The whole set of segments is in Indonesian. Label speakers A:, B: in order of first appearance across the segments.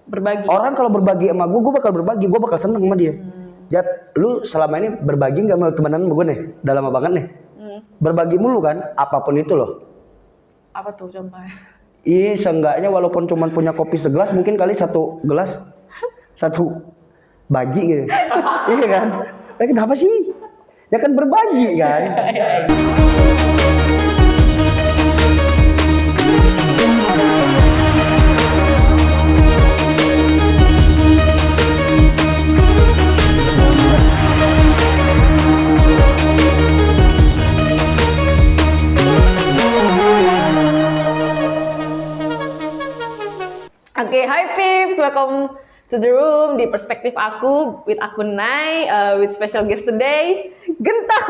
A: Berbagi.
B: Orang kalau berbagi sama gue bakal berbagi, gue bakal seneng sama dia. Jat, lu selama ini berbagi nggak mau temenan sama gue nih? Udah lama banget nih. Berbagi mulu kan, apapun itu loh.
A: Apa tuh contohnya?
B: Iya, seenggaknya walaupun cuma punya kopi segelas, mungkin kali satu gelas, satu bagi gitu. Iya kan? Kenapa sih? Ya kan berbagi kan?
A: Oke, hi Pips, welcome to the room di perspektif aku with akun Nai, with special guest today, Gentong.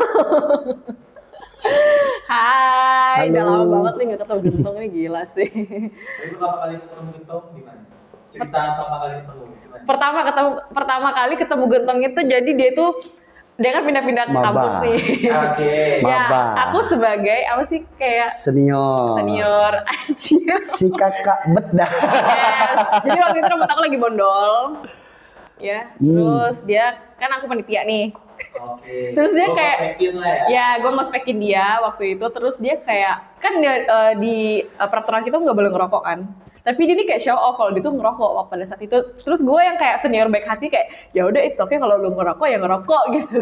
A: Hai, udah lama banget nih gak ketemu Gentong, ini gila sih.
C: Jadi pertama kali ketemu Gentong gimana? Cerita pertama kali ketemu gimana?
A: Pertama kali ketemu Gentong itu jadi dia kan pindah-pindah
B: Maba.
A: kampus nih.
C: Oke.
A: Ya,
B: Maba.
A: aku sebagai apa sih kayak
B: Senior.
A: anjir.
B: Si kakak bedah.
A: Yes. Jadi waktu itu rambut aku lagi bondol. Ya, terus dia kan aku panitia nih.
C: Oke.
A: Terus dia
C: Gua
A: kayak
C: prospekin lah ya.
A: ya gue ngospekin dia waktu itu, terus dia kayak kan di peraturan kita nggak boleh ngerokok kan, tapi dia nih kayak show off kalau dia tuh ngerokok waktu pada saat itu. Terus gue yang kayak senior baik hati kayak ya udah it's okay kalau lu ngerokok ya ngerokok gitu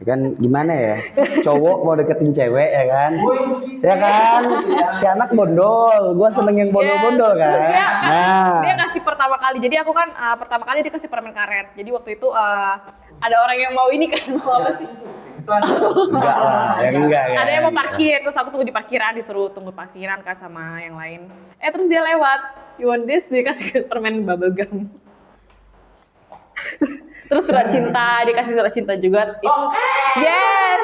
B: Kan gimana ya? Cowok mau deketin cewek ya kan?
C: Woi,
B: Ya kan? Si anak bondol, gua seneng yang bondol-bondol
A: Yes.
B: kan?
A: Terus dia
B: Nah,
A: kasih pertama kali, jadi aku kan pertama kali dia kasih permen karet. Jadi waktu itu ada orang yang mau ini kan, mau apa sih?
B: enggak lah, ya enggak ya.
A: Ada yang mau parkir, terus aku tunggu di parkiran, disuruh tunggu parkiran kan sama yang lain. Terus dia lewat, you want this? Dia kasih permen bubble gum. Terus surat cinta, dikasih surat cinta juga. Itu, yes!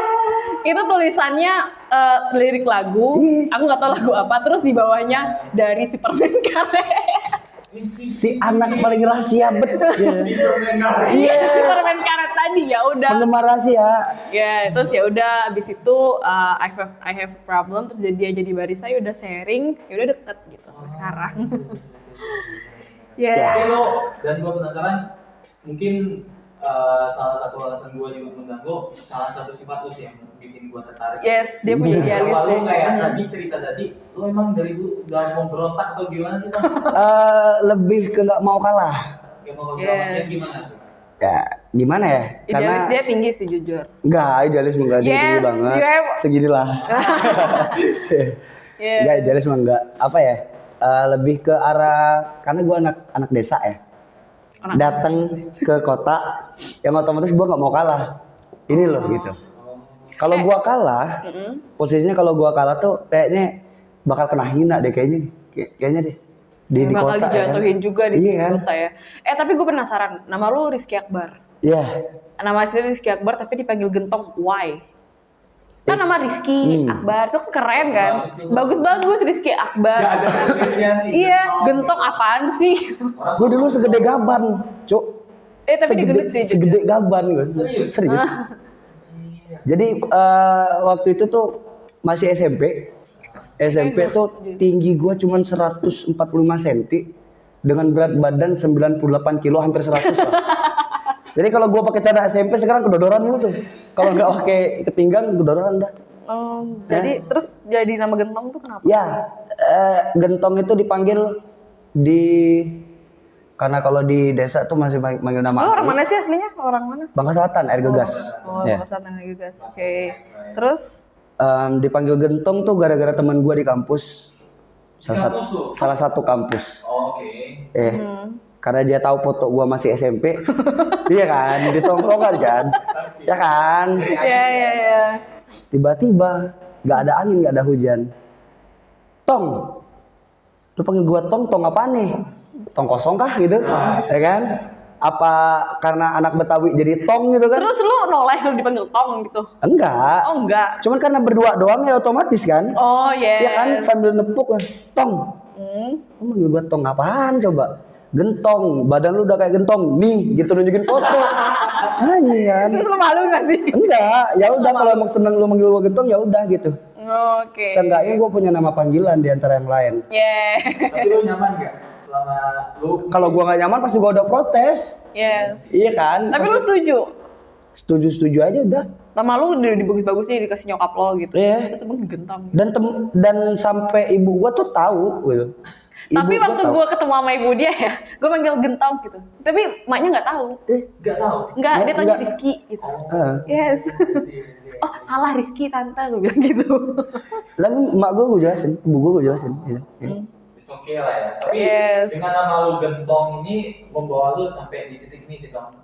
A: Itu tulisannya lirik lagu, aku nggak tahu lagu apa. Terus di bawahnya dari si permen karet.
B: Si anak paling rahasia bet.
A: Iya, si permen karet tadi ya udah.
B: Penggemar rahasia.
A: Ya, terus ya udah abis itu I have problem, terus dia jadi barista, ya udah sharing, ya udah deket gitu sampai sekarang. Ya.
C: Dan gue penasaran, mungkin salah satu alasan gue juga mengundang lo, salah satu sifat lo sih yang bikin gue tertarik.
A: Yes, dia punya idealis
C: Kalau
A: deh.
C: lo kayak tadi cerita tadi, lo emang dari dulu udah mau berontak atau gimana sih bang?
B: Lebih ke nggak mau kalah.
C: Gak mau
A: Yes.
C: gimana tuh?
B: Ya, gimana ya?
A: Idealis dia tinggi sih jujur.
B: Enggak, idealis enggak
A: Yes,
B: tinggi banget.
A: you have-
B: Seginilah.
A: Yeah.
B: Enggak, idealis mah enggak. Apa ya? Lebih ke arah karena gua anak desa ya. Datang ke kota yang otomatis gua nggak mau kalah. Ini loh gitu. Kalau gua kalah, posisinya kalau gua kalah tuh kayaknya bakal kena hina deh kayaknya. Kayaknya deh. Di
A: bakal
B: kota
A: dijatuhin
B: ya kan?
A: juga di
B: Iya kan?
A: kota ya. Tapi gue penasaran, nama lu Rizky Akbar.
B: Iya.
A: Nama asli Rizky Akbar tapi dipanggil Gentong, why? Kan nama Rizky Akbar tuh keren kan? Bagus-bagus Rizky Akbar.
C: Gak ada variasi.
A: Iya, Gentong apaan sih?
B: Gue dulu segede gaban, Cuk.
A: Tapi dia gendut sih.
B: Segede gaban gue. Serius. Jadi waktu itu tuh masih SMP. SMP tuh tinggi gue cuma 145 cm dengan berat badan 98 kilo, hampir 100 lah. Jadi kalau gue pakai cadar SMP sekarang kedodoran mulu tuh. Kalau nggak pakai ketinggang kedodoran dah.
A: Jadi terus jadi nama Gentong tuh kenapa?
B: Ya, Gentong itu dipanggil karena kalau di desa tuh masih manggil nama
A: Lu orang
B: asli.
A: mana sih aslinya? Orang mana?
B: Bangka Selatan, air gegas. Ya.
A: Bangka Selatan juga. Oke. Terus
B: Dipanggil Gentong tuh gara-gara teman gue di kampus. Salah satu kampus.
C: Oke.
B: Karena dia tahu foto gue masih SMP. Iya kan, di tongkrongan kan. Ya kan.
A: ya.
B: Tiba-tiba nggak ada angin, nggak ada hujan. Tong, lu panggil gue Tong apaan nih? Tong kosong kah gitu? Ya kan? Apa karena anak Betawi jadi Tong gitu kan?
A: Terus lu noleh lu dipanggil Tong gitu?
B: Enggak.
A: Oh enggak.
B: Cuman karena berdua doang ya otomatis kan?
A: Oh yes.
B: Iya kan, sambil nepuk Tong. Lu manggil gue Tong apaan coba? Gentong, badan lu udah kayak gentong. Nih, gitu nunjukin foto. Anjing kan?
A: Terus lu malu gak sih?
B: Enggak, ya udah kalau emang seneng lu manggil gue gentong ya udah gitu.
A: Oke.
B: Seenggaknya gue punya nama panggilan di antara yang lain.
A: Yeah.
C: Tapi lu nyaman gak selama lu
B: Kalau gua nggak nyaman pasti gua udah protes.
A: Yes.
B: Iya kan?
A: Tapi lu setuju?
B: Setuju aja udah.
A: Sama lu udah dibagus-bagusnya dikasih nyokap lo gitu.
B: Iya.
A: Terus emang gentang.
B: Dan sampai ibu gua tuh tahu gitu.
A: Tapi
B: Ibu
A: waktu
B: tahu.
A: gue ketemu sama ibu dia ya, gue manggil gentong gitu. Tapi maknya nggak tahu.
C: nggak tahu.
A: Nggak, dia tanya
B: Enggak.
A: Rizky gitu.
B: Heeh.
A: Yes.
C: Iya.
A: Oh salah Rizky tante, gue bilang gitu.
B: Lalu mak gua jelasin, ibu gua jelasin. Gitu. Ya.
C: It's okay lah ya. Tapi
A: Yes.
C: dengan nama lu Gentong ini membawa lu sampai di titik ini sih Dong.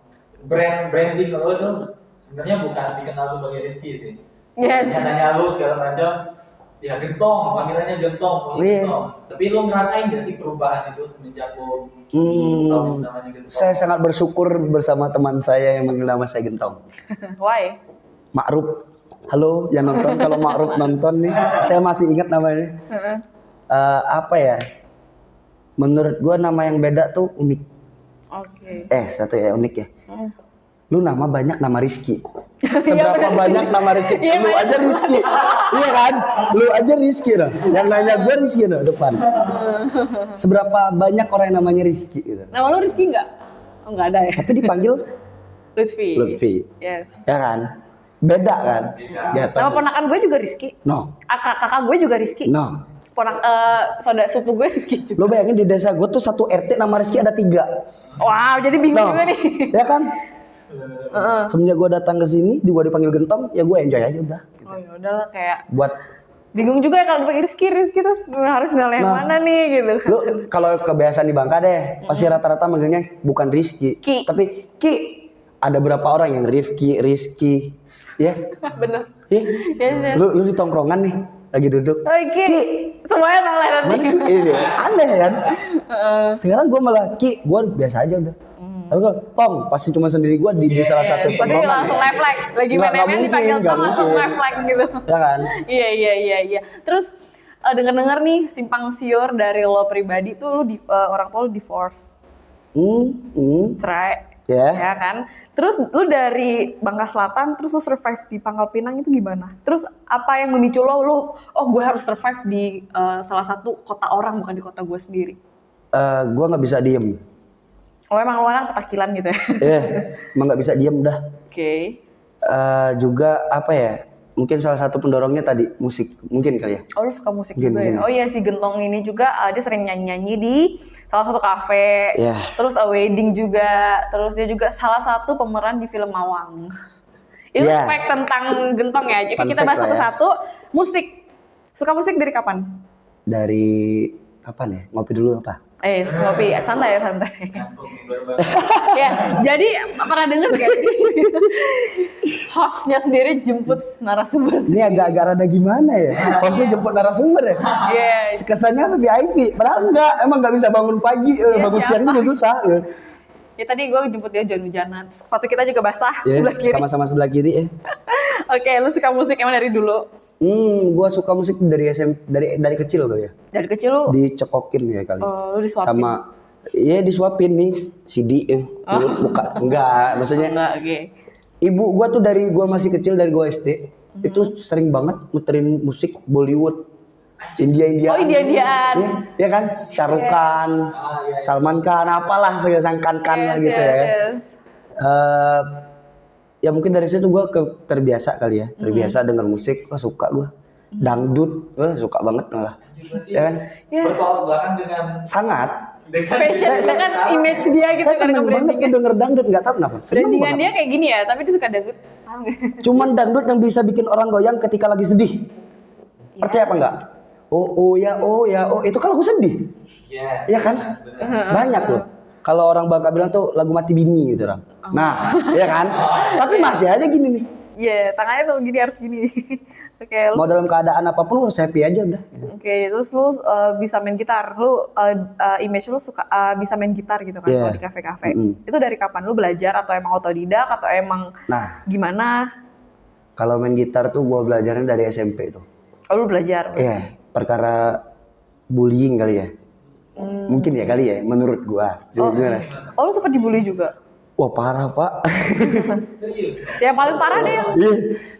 C: Branding lu tuh sebenarnya bukan dikenal sebagai Rizky sih.
A: Yes.
C: Nanya lu segala macam. Ya Gentong, panggilannya Gentong,
B: Iya.
C: Gentong. Tapi lu ngerasain gak sih perubahan itu semenjak lu tahu namanya Gentong?
B: Saya sangat bersyukur bersama teman saya yang manggil nama saya Gentong.
A: Why?
B: Ma'ruf. Halo yang nonton, kalau Ma'ruf nonton nih, saya masih ingat namanya. Apa ya? Menurut gua nama yang beda tuh unik.
A: Oke.
B: Satu ya unik ya. Lu nama banyak nama Rizky.
A: Iya,
B: Seberapa
A: bener.
B: banyak nama Rizky?
A: Iya,
B: Lu
A: banyak.
B: aja Rizky. Iya kan? Lu aja Rizky dah. Yang nanya gua Rizky dah depan. Seberapa banyak orang yang namanya Rizky gitu.
A: Nama lu Rizky nggak? Oh nggak ada ya.
B: Tapi dipanggil
A: Lutfi.
B: Lutfi.
A: Yes.
B: Ya kan? Beda kan? Ya,
A: Nama ponakan gue juga Rizky.
B: No.
A: Kakak gue juga Rizky.
B: No.
A: Saudara sepupu gue Rizky juga.
B: Lu bayangin di desa gue tuh satu RT nama Rizky ada 3.
A: Wow, jadi bingung
B: No.
A: juga nih.
B: Ya kan? Semenjak gue datang ke sini, gue dipanggil Gentong, ya gue enjoy aja udah.
A: Oh ya udahlah kayak
B: Buat
A: bingung juga ya kalau dipanggil Rizky terus harus milih yang
B: Nah.
A: mana nih gitu.
B: lu kalau kebiasaan di Bangka deh, pasti rata-rata manggilnya bukan Rizky,
A: Ki.
B: tapi Ki. Ada berapa orang yang Rifki, Rizky, ya?
A: Bener.
B: Ih,
A: Yes, yes.
B: lu di tongkrongan nih, lagi duduk.
A: Oke. Semuanya noleh nanti.
B: Mana sih? Ini aneh kan? Sekarang gue malah Ki, gue biasa aja udah. Tapi kalau Tong pasti cuma sendiri gue di salah satu
A: Pasti
B: tongkrongan.
A: langsung live flag. Lagi
B: Nggak
A: main-main
B: mungkin,
A: dipanggil
B: nggak
A: Tong langsung
B: mungkin.
A: live flag gitu.
B: Ya kan?
A: Iya. Terus dengar-dengar nih simpang siur dari lo pribadi tuh lu orang tua lu divorce, cerai.
B: Ya.
A: Ya kan? Terus lu dari Bangka Selatan terus lu survive di Pangkal Pinang itu gimana? Terus apa yang memicu lo gue harus survive di salah satu kota orang bukan di kota gue sendiri?
B: Gue nggak bisa diem.
A: Oh emang lu anak petakilan gitu ya?
B: Emang nggak bisa diem dah.
A: Oke.
B: Juga apa ya? Mungkin salah satu pendorongnya tadi musik, mungkin kali ya.
A: Oh lu suka musik
B: Mungkin,
A: juga ya?
B: mungkin.
A: Oh iya si Gentong ini juga dia sering nyanyi-nyanyi di salah satu kafe.
B: Iya.
A: Terus wedding juga. Terus dia juga salah satu pemeran di film Mawang. Itu
B: Iya.
A: fact tentang Gentong ya. Jadi
B: Fun
A: kita bahas
B: fact lah ya.
A: satu-satu. Musik. Suka musik dari kapan?
B: Dari kapan ya? Ngopi dulu apa?
A: Ngopi. Santai ya, santai.
C: Ngantuk nih baru-baru.
A: Ya, jadi pernah denger gak sih? Hostnya sendiri jemput narasumber.
B: Ini agak-agak rada gimana ya? Hostnya jemput narasumber ya?
A: Iya.
B: Kesannya apa VIP? Padahal enggak, emang nggak bisa bangun pagi, bangun
A: siapa?
B: siang juga susah.
A: Ya tadi gue jemput dia hujan-hujanan. Sepatu kita juga basah
B: Ya,
A: sebelah kiri.
B: sama-sama sebelah kiri ya.
A: Oke, lu suka musik emang dari dulu?
B: Gua suka musik dari dari kecil kali ya.
A: Dari kecil lu?
B: Dicekokin ya kali.
A: Oh, lu disuapin?
B: Sama iya disuapin nih CD buka enggak maksudnya
A: Enggak, oke.
B: ibu gua tuh dari gua masih kecil dari gua SD itu sering banget muterin musik Bollywood India-Indiaan.
A: Oh, India-Indiaan.
B: Iya kan? Shah Rukh Khan, Salman Khan, apalah segala kan lah gitu ya.
A: Yes.
B: Ya mungkin dari situ gue terbiasa kali ya, terbiasa denger musik, wah suka gue. Dangdut, wah suka banget malah.
C: Berarti
B: Ya kan?
A: Ya.
C: bertolak belakang dengan
B: Sangat.
A: Fashion kan image dia gitu
B: Saya
A: kan
B: seneng banget tuh denger dangdut, nggak tahu kenapa. Seneng
A: Brandingan
B: banget.
A: dia kayak gini ya, tapi dia suka dangdut. Paham nggak?
B: Cuman dangdut yang bisa bikin orang goyang ketika lagi sedih. Percaya apa enggak? Oh ya, itu kalau gue sedih.
C: Yes.
B: Iya kan? Banyak loh. Kalau orang Bangka bilang tuh lagu mati bini gitu orang. Nah, iya kan? Tapi masih aja gini nih.
A: Iya, tangannya tuh gini harus gini. Oke, lu
B: Mau dalam keadaan apapun lu harus happy aja udah.
A: Oke, terus lu bisa main gitar. Lu image lu suka bisa main gitar gitu kan
B: Iya.
A: kalau di kafe-kafe.
B: Mm-mm.
A: Itu dari kapan? Lu belajar atau emang otodidak atau emang
B: Nah,
A: gimana?
B: kalau main gitar tuh gua belajarnya dari SMP tuh.
A: Oh, lu belajar.
B: Iya, perkara bullying kali ya. Mungkin ya kali ya menurut gua. Coba gimana?
A: Oh, lu sempat dibully juga.
B: Wah parah pak.
C: Serius.
A: Yang paling parah deh.
B: Iya,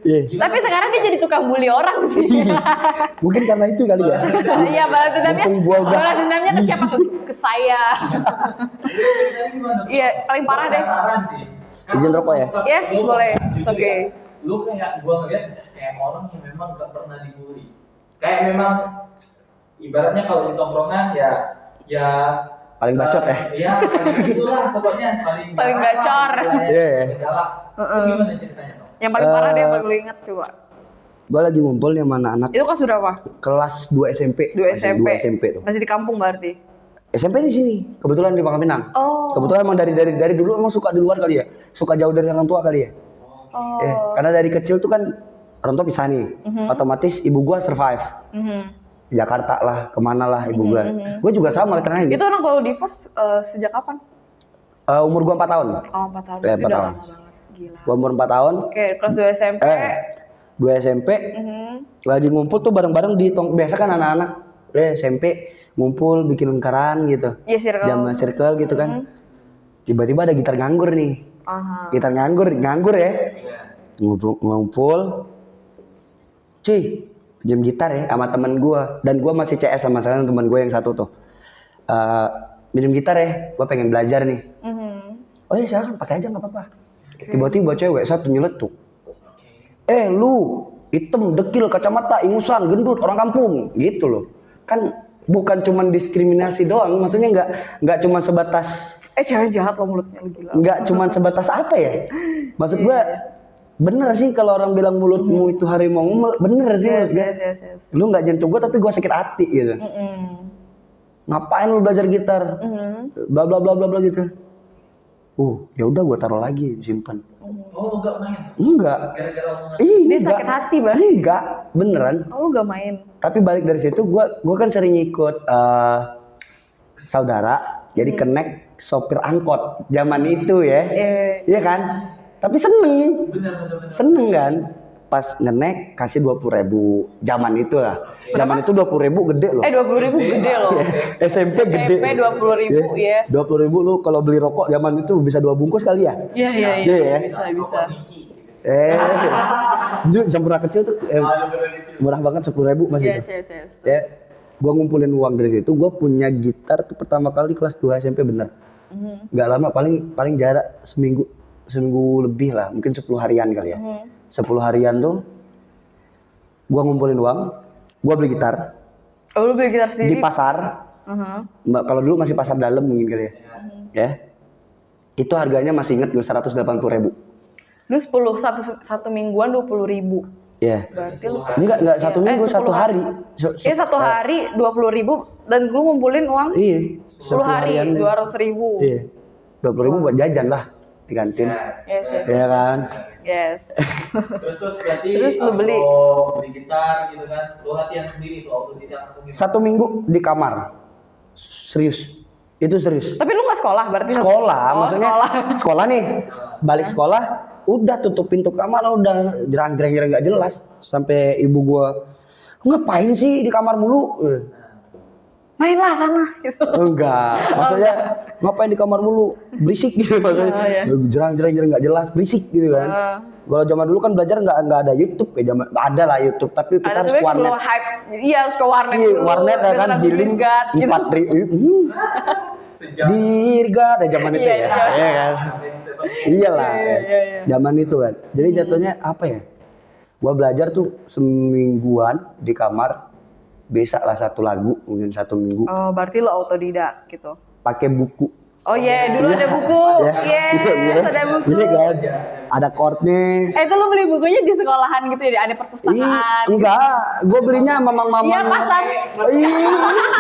B: iya.
A: Tapi sekarang dia jadi tukang bully orang sih.
B: Mungkin karena itu kali ya.
A: Iya, balas dendamnya.
B: Mumpung gua udah-
A: Balas dendamnya ke siapa? Ke saya.
C: Ceritanya gimana?
A: Iya, paling parah deh.
C: Penasaran sih.
B: Izin rokok ya?
A: Yes,
C: Lu-
A: boleh. It's
C: jujur
A: okay.
C: ya, lu kayak gua ngeliat kayak orang yang memang gak pernah dibully. Kayak memang ibaratnya kalau di tongkrongan ya
B: Paling bacot ya?
C: Iya, paling itulah pokoknya paling
A: Paling
C: galak lah,
A: gacor.
C: istilahnya,
B: Iya, iya.
C: paling galak. Itu gimana ceritanya tuh?
A: Yang paling parah deh yang paling lu ingat coba.
B: Gue lagi ngumpul nih sama anak-anak
A: Itu kelas berapa?
B: kelas 2 SMP.
A: 2
B: Masih
A: SMP.
B: 2 SMP tuh.
A: Masih di kampung berarti.
B: SMP di sini. Kebetulan di Pangkal Pinang.
A: Oh.
B: Kebetulan emang dari dulu emang suka di luar kali ya. Suka jauh dari orang tua kali ya.
A: Oh.
B: Karena dari kecil tuh kan orang tua pisah nih. Otomatis ibu gua survive.
A: Mhm.
B: Jakarta lah, kemana lah ibu gua. Gua juga sama terakhir.
A: Itu orang kalau divorce sejak kapan?
B: Umur gua 4 tahun.
A: Oh, 4 tahun.
B: Ya,
A: Itu
B: 4
A: udah
B: tahun.
A: lama banget. Gila.
B: Gua umur 4 tahun.
A: Oke, kelas 2 SMP.
B: 2 SMP.
A: Mhm.
B: Lagi ngumpul tuh bareng-bareng biasa kan anak-anak SMP ngumpul bikin lingkaran gitu.
A: Iya, circle.
B: Jam circle gitu kan. Tiba-tiba ada gitar nganggur nih.
A: Aha.
B: Gitar nganggur ya. Ngumpul. Cuy, pinjam gitar ya sama temen gua, dan gua masih CS sama temen gua yang satu tuh. Pinjam gitar ya, gua pengen belajar nih.
A: Mhm.
B: Oh iya silakan pakai aja nggak apa-apa. Tiba-tiba cewek satu nyeletuk. Lu hitam, dekil, kacamata, ingusan, gendut, orang kampung, gitu loh. Kan bukan cuman diskriminasi doang, maksudnya nggak cuman sebatas,
A: Cewek jahat lo mulutnya lu gila.
B: nggak cuman sebatas apa ya? Maksud gua bener sih kalau orang bilang mulutmu itu harimau, bener sih
A: Yes,
B: menurut gua.
A: yes.
B: Lu nggak nyentuh gua tapi gua sakit hati gitu. Ngapain lu belajar gitar? Bla bla bla bla bla gitu. Ya udah gua taruh lagi, simpan.
C: Oh, lu gak main?
B: Enggak.
C: Gara-gara omongan.
A: Dia sakit hati, Bang.
B: Enggak, beneran.
A: Oh, lu gak main.
B: Tapi balik dari situ gua kan sering ikut saudara jadi connect sopir angkot zaman itu ya. Iya kan? Tapi seneng.
C: Bener.
B: Seneng kan? Pas ngenek kasih 20.000 zaman itu lah. Zaman itu 20.000 gede loh.
A: 20.000 gede loh.
B: SMP gede.
A: SMP 20.000, yes.
B: 20.000 lu kalau beli rokok zaman itu bisa 2 bungkus kali ya?
A: Iya.
B: Iya ya.
A: Bisa.
B: Sempurna kecil tuh murah banget 10.000 masih itu.
A: Yes.
B: Ya, gua ngumpulin uang dari situ. Gua punya gitar tuh pertama kali kelas 2 SMP bener. Gak lama, paling jarak seminggu lebih lah, mungkin 10 harian kali ya. 10 harian tuh gua ngumpulin uang, gua beli gitar
A: Oh, lu beli gitar sendiri?
B: di pasar. Kalau dulu masih pasar dalam mungkin kali ya. Ya. Itu harganya masih inget 180.000.
A: Lu satu mingguan 20.000.
B: Ya.
A: Berarti lu
B: Enggak satu minggu,
A: 10
B: satu hari.
A: Iya, satu hari 20.000 dan lu ngumpulin uang
B: Iya.
A: 10 hari 200.000.
B: Iya. 20.000 buat jajan lah di kantin.
A: Yes.
B: Iya kan?
A: Yes.
C: Terus berarti
A: Terus lu beli?
C: beli gitar gitu kan, lu latihan sendiri tuh autodidak atau gimana?
B: 1 minggu di kamar. Serius. Itu serius.
A: Tapi lu gak sekolah berarti?
B: Sekolah,
A: Oh,
B: maksudnya sekolah nih. Balik sekolah, udah tutup pintu kamar, udah jerang-jerang nggak jelas. Sampai ibu gua, ngapain sih di kamar mulu?
A: Mainlah sana gitu.
B: Enggak, maksudnya ngapain di kamar mulu? Berisik gitu maksudnya. Jerang-jerang nggak jelas, berisik gitu kan. Kalau zaman dulu kan belajar nggak ada YouTube ya, zaman ada lah YouTube, tapi kita harus
A: tapi
B: warnet.
A: belum hype. Iya, harus ke warnet
B: Iya,
A: dulu.
B: warnet ya kan,
A: lagu
B: giling
A: Dirgat, gitu.
B: 4.000.
C: Sejam.
B: Dirgat ada zaman itu
A: Iya,
B: ya.
A: iya.
B: Iya kan. Iyalah. Zaman itu kan. Jadi jatuhnya apa ya? Gua belajar tuh semingguan di kamar, bisa lah 1 lagu mungkin 1 minggu.
A: Oh, berarti lo autodidak gitu.
B: Pakai buku.
A: Oh iya, dulu ada buku. Yes, ada buku.
B: Iya kan. Ada chordnya.
A: Itu lo beli bukunya di sekolahan gitu ya? Ada perpustakaan?
B: Enggak, gue belinya mamang-mamang.
A: Iya, pasar.
B: Iya,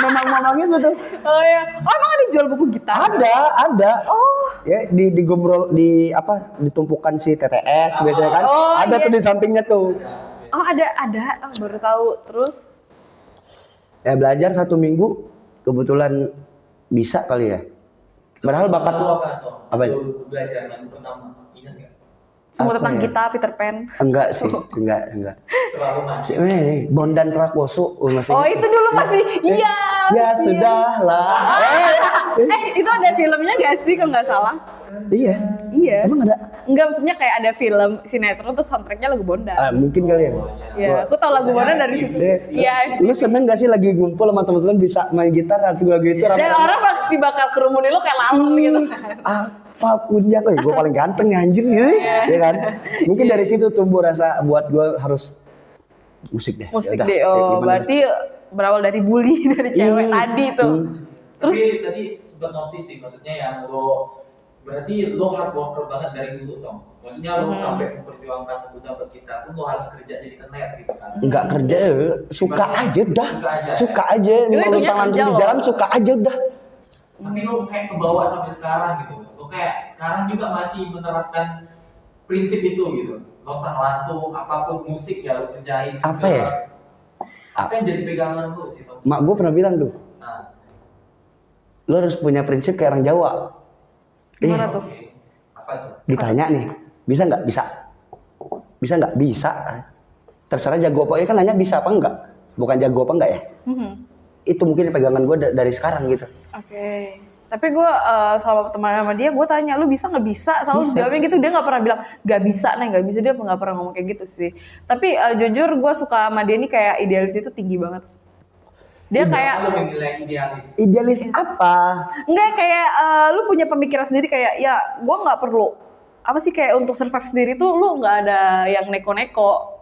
B: mamang-mamangnya betul.
A: Oh iya. Oh, emang ada jual buku gitar?
B: Ada.
A: Oh.
B: Ya di gombrol ditumpukan si TTS biasanya kan.
A: Oh,
B: Ada
A: iya.
B: tuh di sampingnya tuh.
A: Oh, ada. Oh, baru tahu. Terus?
B: Ya belajar 1 minggu kebetulan bisa kali ya. Padahal bakat
C: Lu apa tuh?
B: Apa?
C: Lu belajar lagu pertama, ingat nggak?
A: Semua
B: Apa
A: tentang
B: ya?
A: kita, Peter Pan.
B: Enggak sih, enggak.
C: Terlalu maju.
B: Bondan Prakoso masih.
A: Oh, itu dulu masih. Iya.
B: Ya sudahlah.
A: Itu ada filmnya gak sih kalau nggak salah?
B: Iya.
A: Iya.
B: Emang ada?
A: Enggak, maksudnya kayak ada film sinetron terus soundtracknya lagu Bondan.
B: Mungkin kali ya.
A: Iya, aku tahu lagu Bondan dari situ. Iya.
B: Lu seneng gak sih lagi ngumpul sama teman-teman bisa main gitar lagu itu
A: Dan orang pasti bakal kerumunin lo kayak lalem gitu.
B: Apapun ya, gue paling ganteng nih anjir gitu, ya kan? Mungkin dari situ tumbuh rasa buat gue harus musik deh.
A: Musik
B: Yaudah,
A: deh. Oh, berarti berawal dari bully dari cewek tadi tuh. Terus
C: tadi sempat notice sih, maksudnya yang lo berarti lo hard worker banget dari dulu Tom. Maksudnya lo sampai memperjuangkan untuk dapat gitar pun lo harus kerja jadi kenet gitu kan.
B: Enggak kerja, suka aja udah. Suka aja,
A: Itu
B: mau tangan
A: kerja
B: di
A: loh.
B: jalan suka aja udah.
C: Tapi lo kayak kebawa sampai sekarang gitu. Lo kayak sekarang juga masih menerapkan prinsip itu gitu. Lontang lantung, apapun musik ya lo kerjain.
B: Apa ya?
C: Apa yang jadi pegangan lo sih Tom?
B: Mak gue pernah bilang tuh,
C: Nah,
B: lo harus punya prinsip kayak orang Jawa.
A: gimana tuh?
C: oke. Apa tuh?
B: Ditanya nih, bisa nggak? Bisa. Bisa nggak? Bisa. Terserah jago apa, ya kan nanya bisa apa enggak. Bukan jago apa enggak ya. Itu mungkin pegangan gue dari sekarang gitu.
A: Oke. Tapi gue selama teman sama dia, gue tanya, lu bisa nggak bisa? Selalu
B: Bisa.
A: jawabnya gitu, dia nggak pernah bilang nggak bisa, nggak bisa, dia nggak pernah ngomong kayak gitu sih. Tapi jujur gue suka sama dia nih kayak idealis itu tinggi banget. Dia kayak
C: Lo menilai idealis.
B: Idealis apa?
A: enggak kayak lu punya pemikiran sendiri kayak ya gue nggak perlu apa sih kayak untuk survive sendiri tuh lu nggak ada yang neko-neko.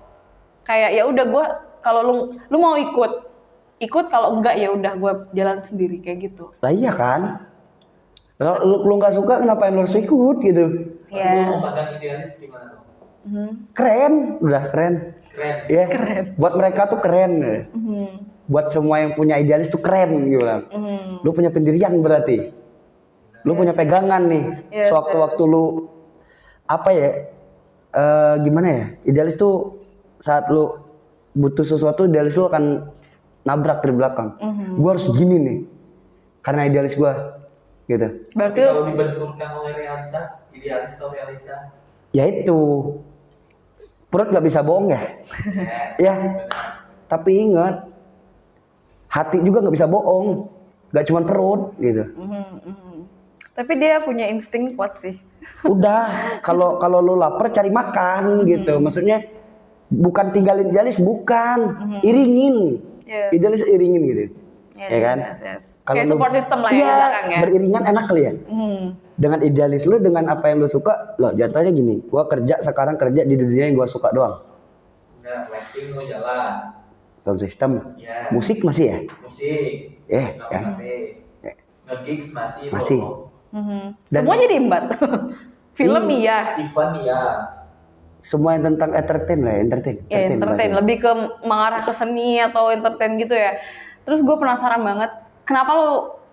A: Kayak ya udah gue kalau lu mau ikut kalau enggak ya udah gue jalan sendiri kayak gitu.
B: Lah iya kan? Kalau lu nggak suka kenapa lu harus ikut gitu?
C: Lo mau pandang idealis gimana tuh?
B: Keren, udah keren.
C: Keren.
B: Ya. Buat mereka tuh keren. Buat semua yang punya idealis tuh keren gitu. Lu punya pendirian berarti. Lu punya pegangan nih.
A: Yes,
B: Sewaktu-waktu lu apa ya? Gimana ya? Idealis tuh saat lu butuh sesuatu, idealis lu akan nabrak dari belakang. Gua harus gini nih. Karena idealis gua gitu.
A: Berarti
C: Kalau dibenturkan oleh realitas, idealis atau realita?
B: Ya itu. Perut gak bisa bohong ya.
C: Yes,
B: Ya.
C: benar.
B: Tapi ingat, hati juga nggak bisa bohong, nggak cuma perut gitu.
A: tapi dia punya insting kuat sih.
B: Udah, kalau lu lapar cari makan gitu. Maksudnya bukan tinggalin idealis, bukan, iringin.
A: Yes.
B: Idealis iringin gitu,
A: Yes,
B: ya kan?
A: yes.
B: Kalau
A: Kayak
B: lu-
A: support system lah ya
B: iya,
A: di belakang ya.
B: beriringan enak kali ya. Dengan idealis lu, dengan apa yang lu suka, lo jatuhnya gini. Gua sekarang kerja di dunia yang gua suka doang.
C: Benar, lighting lo jalan.
B: Sound system,
C: Yes.
B: musik masih ya.
C: Musik.
B: Kan?
C: Nge-gigs masih.
B: Masih.
C: Lo.
B: Dan-
A: Semua jadi imbat. Film iya.
C: Event ya.
B: Semua yang tentang entertain lah, entertain.
A: Ya entertain,
B: bahasanya.
A: lebih ke mengarah ke seni atau entertain gitu ya. Terus gue penasaran banget, kenapa lo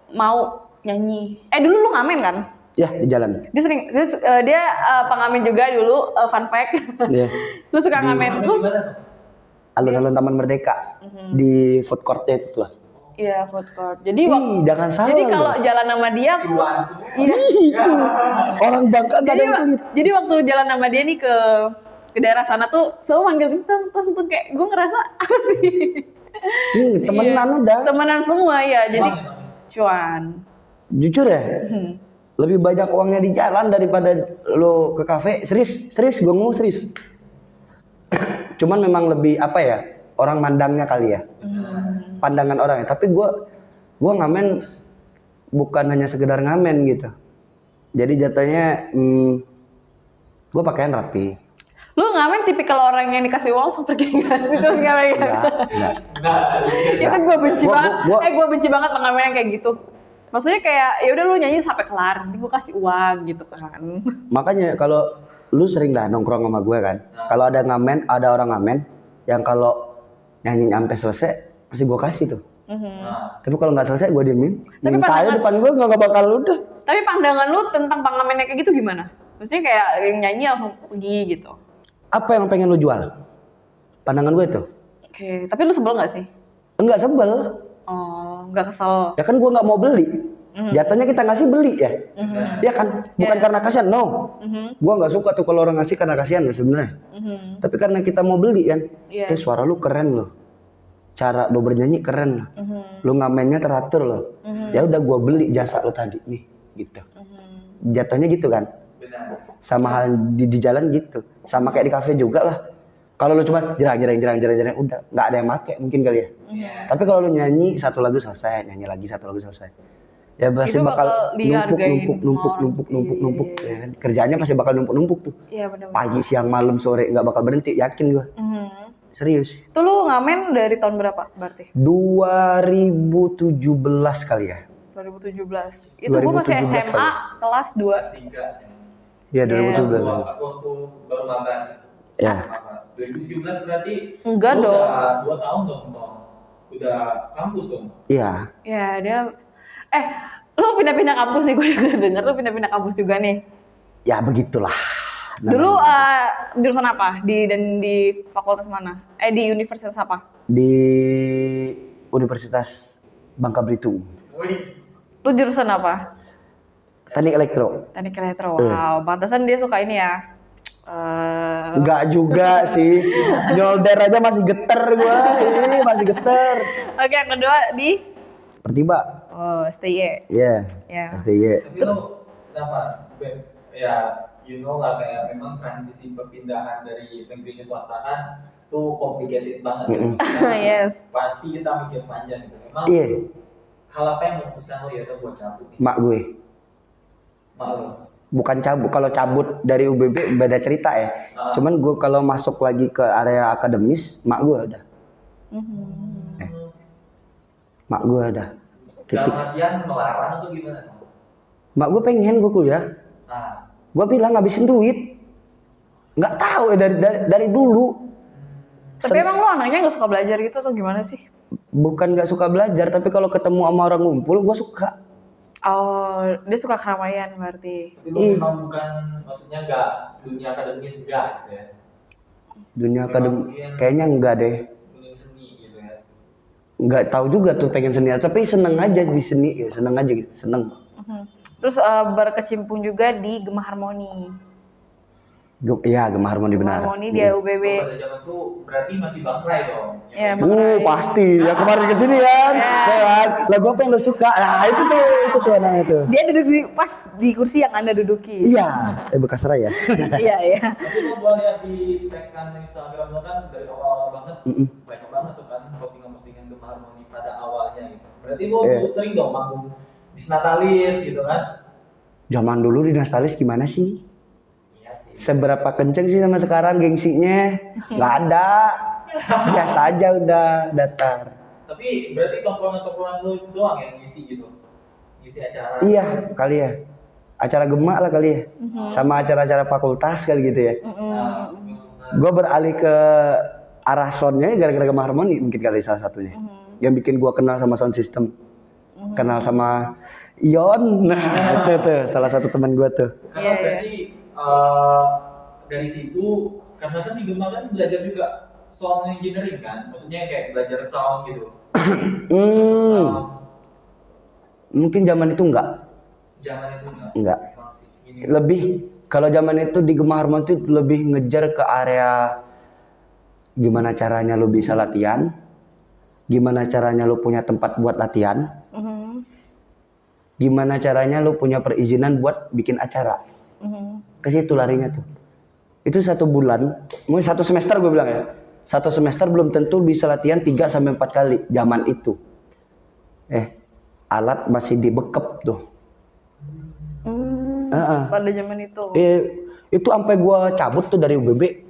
A: mau nyanyi? Dulu lo ngamen kan?
B: Ya di jalan.
A: Dia pengamen juga dulu, fun fact.
B: Iya.
A: Lu suka ngamen, terus
C: Gimana tuh?
B: Alun-alun Taman Merdeka di food court itu lah.
A: iya food court. Jadi
B: Jangan salah.
A: jadi
B: lu.
A: kalau jalan sama dia,
C: Cuan semua.
A: iya.
B: Itu orang Bangka gak ada yang pelit.
A: Jadi waktu jalan sama dia nih ke daerah sana tuh selalu manggil gitu, tuh kayak gue ngerasa apa sih?
B: Temenan
A: Iya.
B: udah.
A: Temenan semua ya, jadi
C: Cuan ya,
A: cuan.
B: Jujur ya. Lebih banyak uangnya di jalan daripada lo ke kafe. Serius gue ngomong serius. Cuman memang lebih apa ya? Orang mandangnya kali ya. Pandangan orang ya. Tapi gue ngamen bukan hanya sekedar ngamen gitu. Jadi jatuhnya gue pakaian rapi.
A: Lu ngamen tipikal orang yang dikasih uang langsung pergi gak sih? Terus ngamen
B: Enggak.
C: Enggak.
A: Itu gue benci
B: Gua-
A: banget.
B: gua-
A: Gue benci banget pengamen yang kayak gitu. Maksudnya kayak ya udah lu nyanyi sampai kelar, nanti gue kasih uang gitu kan.
B: Makanya kalau lu sering lah nongkrong sama gue kan. Kalau ada orang ngamen yang kalau nyanyi sampai selesai pasti gue kasih tuh.
C: Nah,
B: Tapi kalau nggak selesai gue diemin.
A: Tapi
B: Minta aja
A: pandangan-
B: depan gue nggak bakal udah.
A: Tapi pandangan lu tentang pengamen yang kayak gitu gimana? Maksudnya kayak yang nyanyi langsung pergi gitu.
B: Apa yang pengen lu jual? Pandangan gue itu.
A: Oke, tapi lu sebel gak sih?
B: Enggak sebel.
A: Oh, gak kesel.
B: Ya kan gue nggak mau beli. Jatuhnya kita ngasih beli ya. Ya kan. Bukan karena kasihan. No. Gue nggak suka tuh kalau orang ngasih karena kasihan loh sebenarnya. Tapi karena kita mau beli kan.
A: Yes.
B: Suara lu keren loh. cara lo bernyanyi keren lah. Lo ngamennya teratur loh. Ya udah gue beli jasa lo tadi nih gitu. Jatuhnya gitu kan.
C: Benar.
B: Sama hal di jalan gitu. Sama kayak di kafe juga lah. Kalau lo cuma jerang udah nggak ada yang make mungkin kali ya.
C: Iya.
B: Tapi kalau lo nyanyi satu lagu selesai, nyanyi lagi satu lagu selesai. Ya pasti
A: Itu
B: bakal
A: bakal dihargain
B: numpuk ya kan. Kerjaannya pasti bakal numpuk tuh.
A: Iya benar.
B: Pagi, siang, malam, sore nggak bakal berhenti, yakin gua. Serius.
A: Itu lu ngamen dari tahun berapa berarti?
B: 2017 kali ya.
A: 2017. Itu gue masih
B: 2017
A: SMA
B: kali.
A: kelas 2.
C: Kelas 3.
B: Iya 2017.
C: Aku baru maba sih.
B: Ya.
C: 2017 berarti
A: Enggak
C: lu
A: dong.
C: Udah 2 tahun dong, Tom. Udah kampus dong.
B: Iya.
A: Ya dia lu pindah-pindah kampus nih, gue denger lu pindah-pindah kampus juga nih.
B: Ya begitulah.
A: Dulu jurusan apa? Di fakultas mana? Di universitas apa?
B: Di Universitas Bangka Belitung.
C: Wih.
A: Lu jurusan apa?
B: Teknik elektro.
A: Teknik elektro. Wow, pantesan dia suka ini ya.
B: Enggak juga sih. Nyolder aja masih geter gua. Ini masih geter.
A: Oke, yang kedua di
B: Pertiba.
A: oh, STY.
B: Iya.
A: Ya.
B: STY.
C: Tapi lo kenapa? Ya, you know lah kayak memang transisi perpindahan dari negeri ke swasta kan tuh complicated banget. Ya. Maksudnya,
A: Yes.
C: Pasti kita mikir panjang gitu. Emang
B: Iya.
C: hal apa yang memutuskan lo ya udah buat cabut nih?
B: Mak gue.
C: Mak lo.
B: Bukan cabut, kalau cabut dari UBB beda cerita ya. Cuman gue kalau masuk lagi ke area akademis, mak gue udah. Mak gue udah. Titik.
C: Dalam artian melarang atau gimana?
B: Mak gue pengen gue kuliah.
C: Nah,
B: Gue bilang ngabisin duit. Nggak tahu ya dari dulu.
A: Tapi emang lu anaknya gak suka belajar gitu atau gimana sih?
B: Bukan nggak suka belajar, tapi kalau ketemu sama orang ngumpul gue suka.
A: Oh, dia suka keramaian berarti.
C: tapi lo memang bukan, maksudnya nggak dunia akademis enggak gitu ya?
B: Dunia
C: Memang
B: akademik
C: mungkin
B: kayaknya enggak deh.
C: dunia seni gitu ya?
B: Nggak tahu juga tuh pengen seni, tapi seneng aja di seni ya, seneng aja gitu, seneng.
A: Terus berkecimpung juga di Gema Harmoni.
B: Iya, Gema Harmoni benar.
A: Harmoni di UBB.
C: Pada zaman tuh berarti masih Bangrai dong.
A: Ya, Bang.
B: Pasti. Ya kemarin kesini kan. Ya kan? Lagu apa yang lo suka? Nah, itu tuh anaknya tuh.
A: Dia duduk pas di kursi yang Anda duduki.
B: Iya, bekas raya.
A: Iya, iya.
C: Tapi lo gua lihat di tag-an Instagram lo kan dari awal banget banyak banget tuh kan postingan-postingan Gema Harmoni pada awalnya gitu. Berarti lo dulu sering dong manggung di Natalis gitu kan?
B: Zaman dulu di Nastalis gimana sih?
C: Iya sih.
B: Seberapa kenceng sih sama sekarang gengsinya? Nggak ada. Biasa aja udah datar.
C: Tapi berarti tongkrongan-tongkrongan lo doang yang ngisi gitu? Ngisi acara?
B: Iya, kali ya. Acara Gema lah kali ya. Sama acara-acara fakultas kali gitu ya.
C: Nah,
B: Gue beralih ke arah soundnya gara-gara Gema Harmoni mungkin kali salah satunya. Yang bikin gue kenal sama sound system. Kenal sama Ion. Nah, itu salah satu teman gue tuh.
C: karena berarti dari situ, karena kan di Gema kan belajar juga sound engineering kan? Maksudnya kayak belajar sound gitu. Sound.
B: Mungkin zaman itu enggak.
C: Zaman itu
B: Enggak.
C: Memang sih. Gini.
B: Lebih kalau zaman itu di Gema Harmoni itu lebih ngejar ke area gimana caranya lu bisa latihan, gimana caranya lu punya tempat buat latihan, gimana caranya lu punya perizinan buat bikin acara. Ke situ larinya tuh. Itu 1 bulan, mungkin 1 semester gue bilang ya. 1 semester belum tentu bisa latihan 3 sampai 4 kali zaman itu. Alat masih dibekep tuh.
A: Pada zaman itu.
B: Itu sampai gua cabut tuh dari UBB.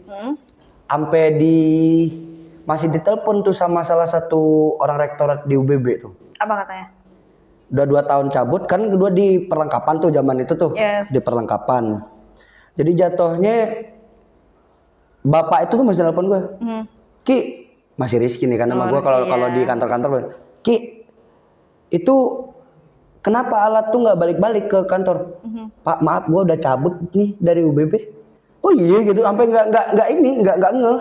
B: Sampai masih ditelepon tuh sama salah satu orang rektorat di UBB tuh.
A: Apa katanya?
B: Udah 2 tahun cabut kan, kedua di perlengkapan tuh zaman itu tuh.
A: Yes.
B: Di perlengkapan. Jadi jatuhnya bapak itu tuh masih telepon gua. Ki, masih Rizky nih kan nama gua kalau di kantor-kantor gua. Ki, itu kenapa alat tuh nggak balik-balik ke kantor? Pak, maaf gua udah cabut nih dari UBB. Oh iya gitu, sampai nggak ngeh.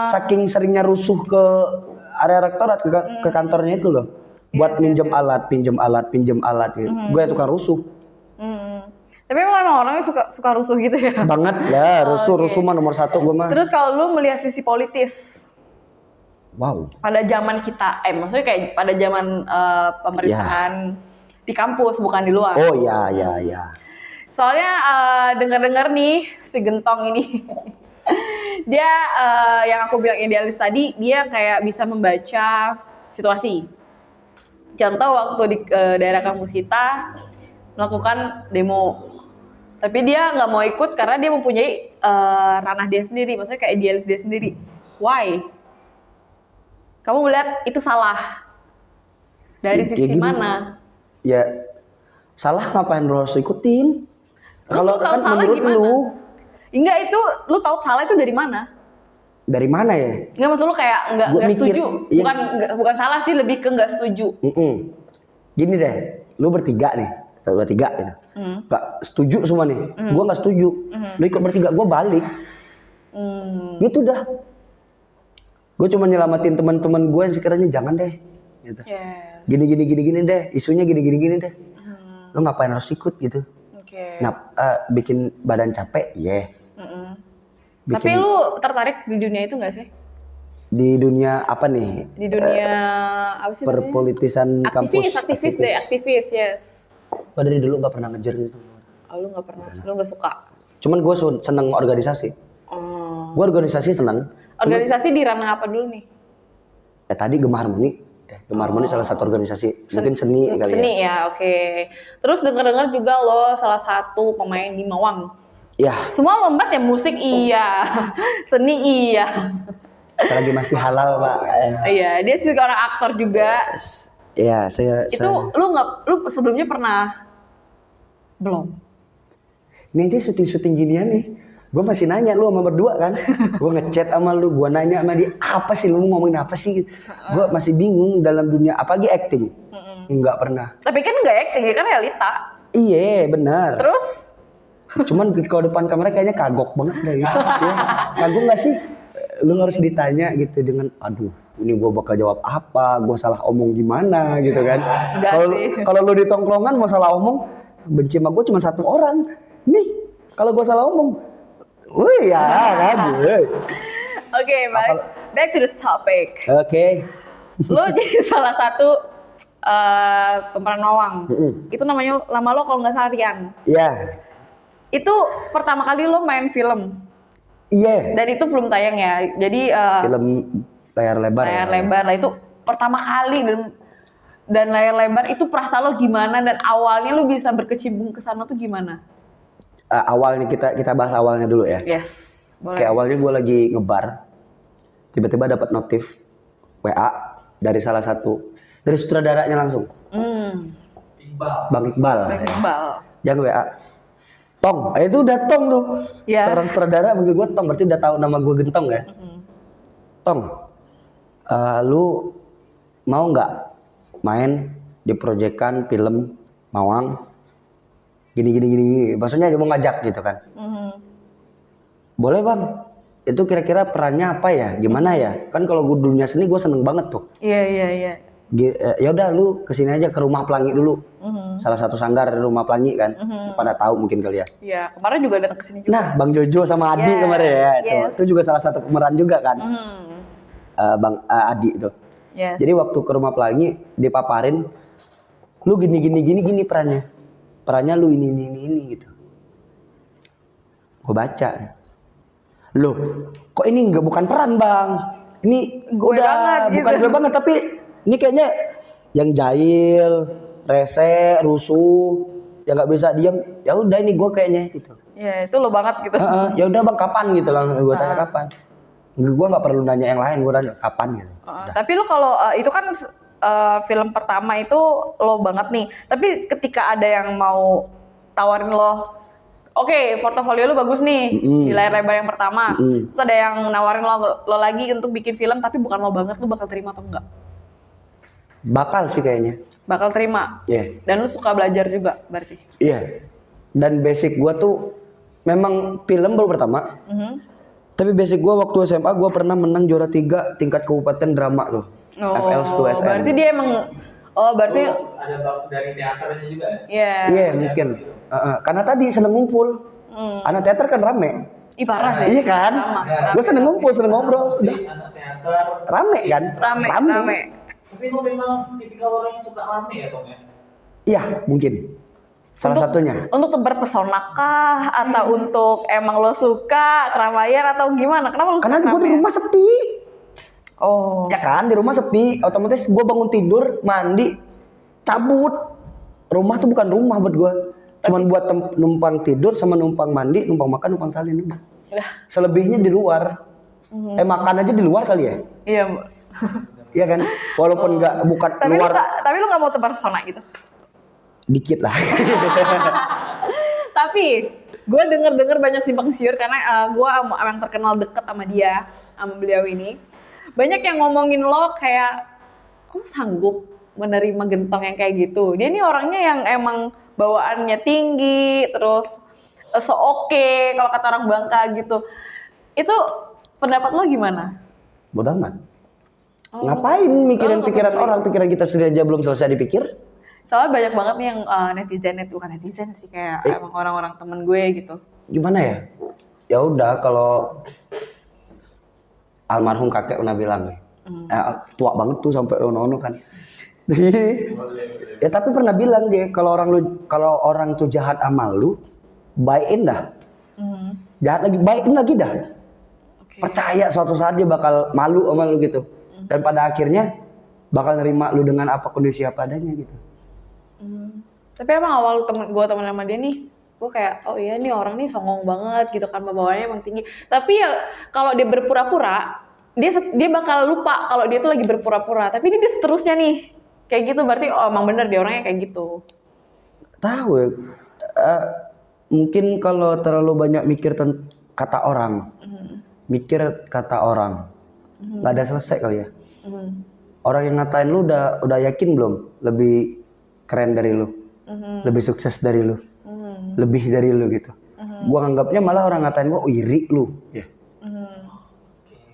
B: Saking seringnya rusuh ke area rektorat ke kantornya itu loh. Buat pinjem alat gitu. Gue yang tukang rusuh.
A: Tapi emang orangnya suka rusuh gitu ya?
B: Banget ya, rusuh mah nomor 1 gue mah.
A: Terus kalau lu melihat sisi politis?
B: Wow.
A: pada zaman kita, maksudnya kayak pada zaman pemerintahan di kampus bukan di luar.
B: Oh ya ya ya.
A: Soalnya dengar-dengar nih si Gentong ini dia yang aku bilang idealis tadi, dia kayak bisa membaca situasi. Contoh waktu di daerah kampus kita melakukan demo, tapi dia nggak mau ikut karena dia mempunyai ranah dia sendiri, maksudnya kayak idealis dia sendiri. Why? Kamu melihat itu salah dari sisi
B: gini,
A: mana?
B: Ya salah ngapain lo harus ikutin? Kalau
A: tahu
B: kan
A: salah
B: menurut
A: gimana?
B: lu
A: Enggak, itu lu tahu salah itu dari mana?
B: dari mana ya?
A: Enggak, maksud lu kayak
B: Gua
A: enggak
B: mikir,
A: setuju.
B: iya.
A: Bukan salah sih, lebih ke enggak setuju.
B: Gini deh, lu bertiga nih, 1, 2, 3 gitu. Gak setuju semua nih. Gua nggak setuju. Lu ikut bertiga, gua balik. Gitu dah. Gue cuma nyelamatin teman-teman gue yang sekiranya jangan deh. Gitu.
A: Yes.
B: Gini deh, isunya gini deh. Lu ngapain harus ikut gitu?
A: Oke.
B: Bikin badan capek,
A: Tapi lu tertarik di dunia itu nggak sih?
B: Di dunia apa nih?
A: Di dunia apa sih namanya?
B: Perpolitisan kampus.
A: Aktivis, yes.
B: Gue dari dulu nggak pernah ngejar gitu.
A: Oh, lu nggak pernah, lu nggak suka.
B: Cuman gue seneng organisasi.
A: Oh.
B: Gue organisasi seneng.
A: Organisasi di ranah apa dulu nih?
B: Tadi Gema Harmoni. Gema Harmoni salah satu organisasi. Mungkin seni kali ya.
A: Seni ya, oke. Terus dengar-dengar juga lo salah satu pemain di Mawang.
B: Ya,
A: Semua lomba ya, musik iya, seni iya.
B: selagi masih halal pak.
A: Iya, dia sih orang aktor juga.
B: Ya, saya.
A: Itu lu sebelumnya pernah belum?
B: Ini aja syuting ginian nih. Gue masih nanya lu sama berdua kan. Gue ngechat sama lu, gue nanya sama dia, apa sih lu ngomongin apa sih? Gue masih bingung dalam dunia apalagi acting. Enggak pernah.
A: Tapi kan nggak acting, ya kan realita.
B: Iya, benar.
A: Terus?
B: Cuman kalau depan kamera kayaknya kagok banget deh gitu. Ya. Kagok nggak sih? Lu harus ditanya gitu dengan, aduh, ini gue bakal jawab apa? Gue salah omong gimana gitu kan? Kalau lu di tongkrongan mau salah omong, benci sama gue cuma satu orang. Nih, kalau gue salah omong, wih ya kan?
A: Oke, back to the topic.
B: Oke.
A: Lo jadi salah satu pemeran Mawang. Itu namanya lama lo kalau nggak salah Rian.
B: Iya.
A: Itu pertama kali lo main film.
B: Iya.
A: Dan itu belum tayang ya. Jadi
B: Film layar lebar.
A: layar lebar lah itu pertama kali, dan layar lebar itu perasaan lo gimana, dan awalnya lo bisa berkecimpung ke sana tuh gimana?
B: Awalnya kita bahas awalnya dulu ya.
A: Yes, boleh.
B: Kayak awalnya gue lagi ngebar, tiba-tiba dapat notif WA dari salah satu dari sutradaranya langsung. Bang Iqbal. Yang WA. Tong, itu udah Tong tuh.
A: Yeah.
B: Seorang sutradara manggil gue Tong, berarti udah tahu nama gue Gentong ya. Tong, lu mau nggak main di proyekan film Mawang? Gini. Maksudnya dia mau ngajak gitu kan. Boleh bang. Itu kira-kira perannya apa ya? Gimana ya? Kan kalau gue dunia seni gue seneng banget tuh.
A: Iya.
B: Ya udah lu kesini aja ke Rumah Pelangi dulu. Salah satu sanggar Rumah Pelangi kan. Pada tahu mungkin kali ya.
A: Iya, kemarin juga datang ke sini juga.
B: Nah, Bang Jojo sama Adi kemarin ya.
A: Yes.
B: Itu juga salah satu pemeran juga kan. Bang Adi itu.
A: Yes.
B: Jadi waktu ke Rumah Pelangi dipaparin, lu gini perannya. Perannya lu ini gitu. Gue baca. Loh, kok ini bukan peran bang? Ini
A: Gue
B: udah
A: banget,
B: bukan
A: gitu.
B: gue banget, tapi ini kayaknya yang jahil, rese, rusuh, yang nggak bisa diam. Ya udah ini gue kayaknya gitu.
A: Iya, itu lo banget gitu.
B: Ya udah bang kapan gitu lah, gue tanya kapan. Gue nggak perlu nanya yang lain, gue tanya kapan gitu.
A: Tapi lo kalau itu kan film pertama itu lo banget nih. Tapi ketika ada yang mau tawarin lo, oke, portofolio lu bagus nih di layar lebar yang pertama. Terus ada yang nawarin lo lagi untuk bikin film tapi bukan lo banget, lu bakal terima atau enggak?
B: Bakal sih kayaknya.
A: Bakal terima.
B: Iya.
A: Dan lu suka belajar juga berarti.
B: Iya. Dan basic gua tuh memang film baru pertama. Tapi basic gua waktu SMA gua pernah menang juara 3 tingkat kabupaten drama tuh. FL2SM.
A: Berarti dia emang
C: ada dari teaternya juga ya?
A: Iya.
B: Iya, mungkin. Karena tadi seneng ngumpul. Anak teater kan rame.
A: Ih parah sih.
B: Iya kan? Gue seneng ngumpul, seneng ngobrol.
C: Musik, anak teater.
B: Rame kan?
A: Rame.
C: Tapi lo memang tipikal orang yang suka rame ya Tom ya?
B: Iya, mungkin. Salah satunya.
A: Untuk terpesona kah atau untuk emang lo suka keramaian atau gimana? Kenapa lo suka
B: Karena gue di
A: keramaian?
B: rumah sepi.
A: Oh.
B: Ya kan, di rumah sepi. Otomatis gue bangun tidur, mandi, cabut. Rumah tuh bukan rumah buat gue. Cuman buat numpang tidur sama numpang mandi, numpang makan, numpang salin udah.
A: Udah.
B: Selebihnya di luar. Makan aja di luar kali ya?
A: Iya.
B: Iya kan? Walaupun nggak bukan luar
A: Tapi lu nggak mau terpesona gitu.
B: dikit lah.
A: Tapi gue denger banyak simpang siur karena gue emang terkenal deket sama dia, sama beliau ini. Banyak yang ngomongin lo kayak, lo sanggup menerima gentong yang kayak gitu. Dia ini orangnya yang emang bawaannya tinggi, terus so-oke kalau kata orang Bangka gitu. Itu pendapat lo gimana?
B: Bodoh amat. Ngapain mikirin pikiran orang, pikiran kita sendiri aja belum selesai dipikir?
A: Soalnya banyak banget nih yang bukan netizen sih, kayak emang orang-orang temen gue gitu.
B: Gimana ya? Ya udah, kalau almarhum kakek pernah bilang nih, tua banget tuh sampai ono kan. Ya tapi pernah bilang dia, kalau orang tuh jahat sama lu, baikin dah. Jahat lagi, baikin lagi dah.
A: Okay.
B: Percaya suatu saat dia bakal malu sama lu gitu. Dan pada akhirnya bakal nerima lu dengan apa kondisi apa adanya gitu.
A: Tapi emang awal gue temen sama dia nih, gue kayak, oh iya nih orang nih songong banget gitu kan, bawaannya emang tinggi. Tapi ya kalau dia berpura-pura, dia bakal lupa kalau dia tuh lagi berpura-pura. Tapi ini dia seterusnya nih, kayak gitu, berarti oh emang bener dia orangnya kayak gitu.
B: Tahu ya, mungkin kalau terlalu banyak mikir kata orang, mikir kata orang, nggak ada selesai kali ya. Orang yang ngatain lu udah yakin belum lebih keren dari lu, lebih sukses dari lu, lebih dari lu gitu. Gua anggapnya malah orang ngatain gua, oh, iri lu, ya.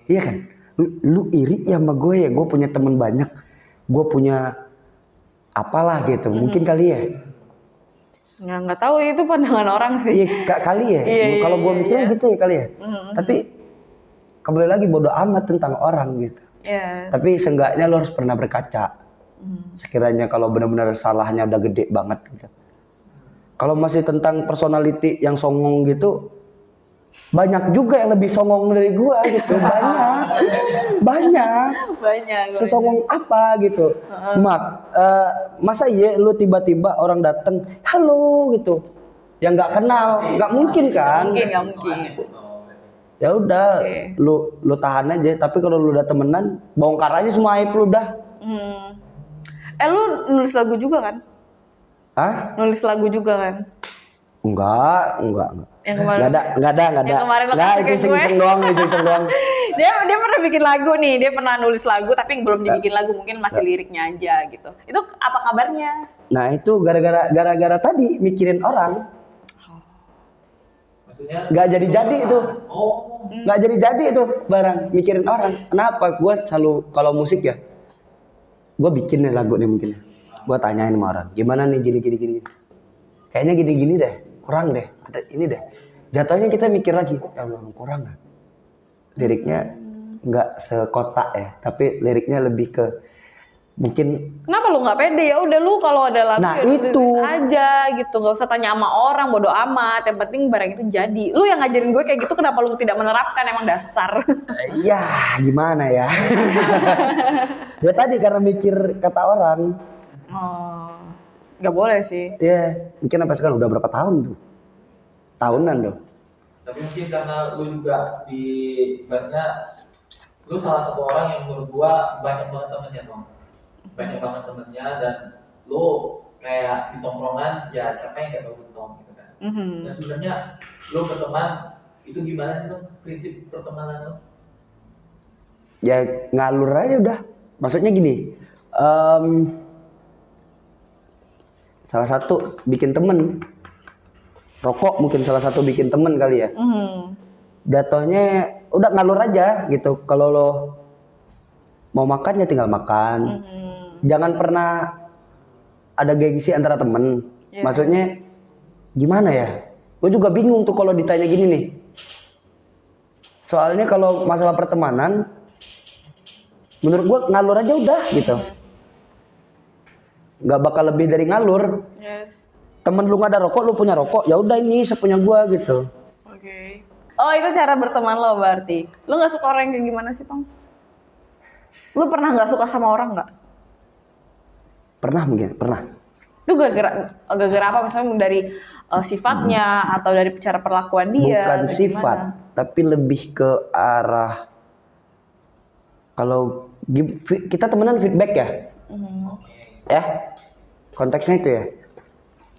B: Iya kan? Lu iri ya sama gue ya, gue punya teman banyak, gue punya apalah gitu, mungkin kali ya.
A: Nggak tahu, itu pandangan orang sih.
B: Iya kali ya. Kalau gue mikirnya gitu ya kali ya. Tapi kembali lagi bodoh amat tentang orang gitu.
A: Yes.
B: Tapi seenggaknya lo harus pernah berkaca. Sekiranya kalau benar-benar salahnya udah gede banget gitu. Kalau masih tentang personality yang songong gitu, banyak juga yang lebih songong dari gua gitu. Banyak. Sesongong apa gitu. Masa iya lu tiba-tiba orang dateng, halo gitu, yang nggak kenal, nggak mungkin kan?
A: Nggak mungkin.
B: Ya udah, lu tahan aja. Tapi kalau lu udah temenan, bongkar aja semua aib lu dah.
A: Lu nulis lagu juga kan?
B: Hah?
A: Nulis lagu juga kan?
B: Enggak.
A: Yang kemarin,
B: Enggak ada.
A: Yang kemarin lo
B: Enggak,
A: kasih
B: itu
A: ke gue.
B: iseng doang.
A: dia pernah bikin lagu nih, dia pernah nulis lagu tapi belum dibikin lagu, mungkin masih liriknya aja gitu. Itu apa kabarnya?
B: Nah, itu gara-gara tadi mikirin orang.
C: Maksudnya
B: Enggak jadi itu.
C: Oh.
B: Enggak jadi itu barang mikirin orang. Kenapa? Gua selalu kalau musik ya, gua bikin nih lagu nih mungkin. Gua tanyain sama orang, gimana nih gini. Kayaknya gini deh, kurang deh. Ada ini deh. Jatuhnya kita mikir lagi, ya Allah kurang nggak? Liriknya nggak sekotak ya, tapi liriknya lebih ke mungkin.
A: Kenapa lu nggak pede? Ya udah lu kalau ada lagu
B: Nah,
A: ya
B: itu.
A: tulis aja gitu, nggak usah tanya sama orang, bodo amat. Yang penting barang itu jadi. Lu yang ngajarin gue kayak gitu, kenapa lu tidak menerapkan? Emang dasar.
B: Ya gimana ya? Ya tadi karena mikir kata orang.
A: Oh, nggak boleh sih.
B: Iya, mungkin sampai sekarang udah berapa tahun tuh? Tahunan tuh.
C: Tapi mungkin karena lu juga di ibaratnya lu salah satu orang yang menurut gua banyak banget temennya Tom. Banyak banget temennya dan lu kayak di tongkrongan ya siapa yang gak tahu Tom gitu kan. Nah sebenarnya lu berteman itu gimana sih Tom? Prinsip pertemanan lu?
B: Ya ngalur aja udah. Maksudnya gini, salah satu bikin temen, rokok mungkin salah satu bikin temen kali ya. Jatuhnya udah ngalur aja gitu. Kalau lo mau makan ya tinggal makan. Jangan pernah ada gengsi antara temen. Maksudnya gimana ya? Gue juga bingung tuh kalau ditanya gini nih. Soalnya kalau masalah pertemanan, menurut gue ngalur aja udah gitu. Nggak bakal lebih dari ngalur.
A: Yes.
B: Temen lu nggak ada rokok, lu punya rokok, ya udah ini sepunya gue gitu.
A: Oke. Oh itu cara berteman lo berarti. Lu nggak suka orang yang kayak gimana sih Tong? Lu pernah nggak suka sama orang nggak?
B: Pernah mungkin, pernah.
A: Itu gara-gara apa? Misalnya dari sifatnya atau dari cara perlakuan dia?
B: Bukan
A: atau
B: sifat,
A: gimana?
B: tapi lebih ke arah kalau kita temenan feedback ya, ya konteksnya itu ya.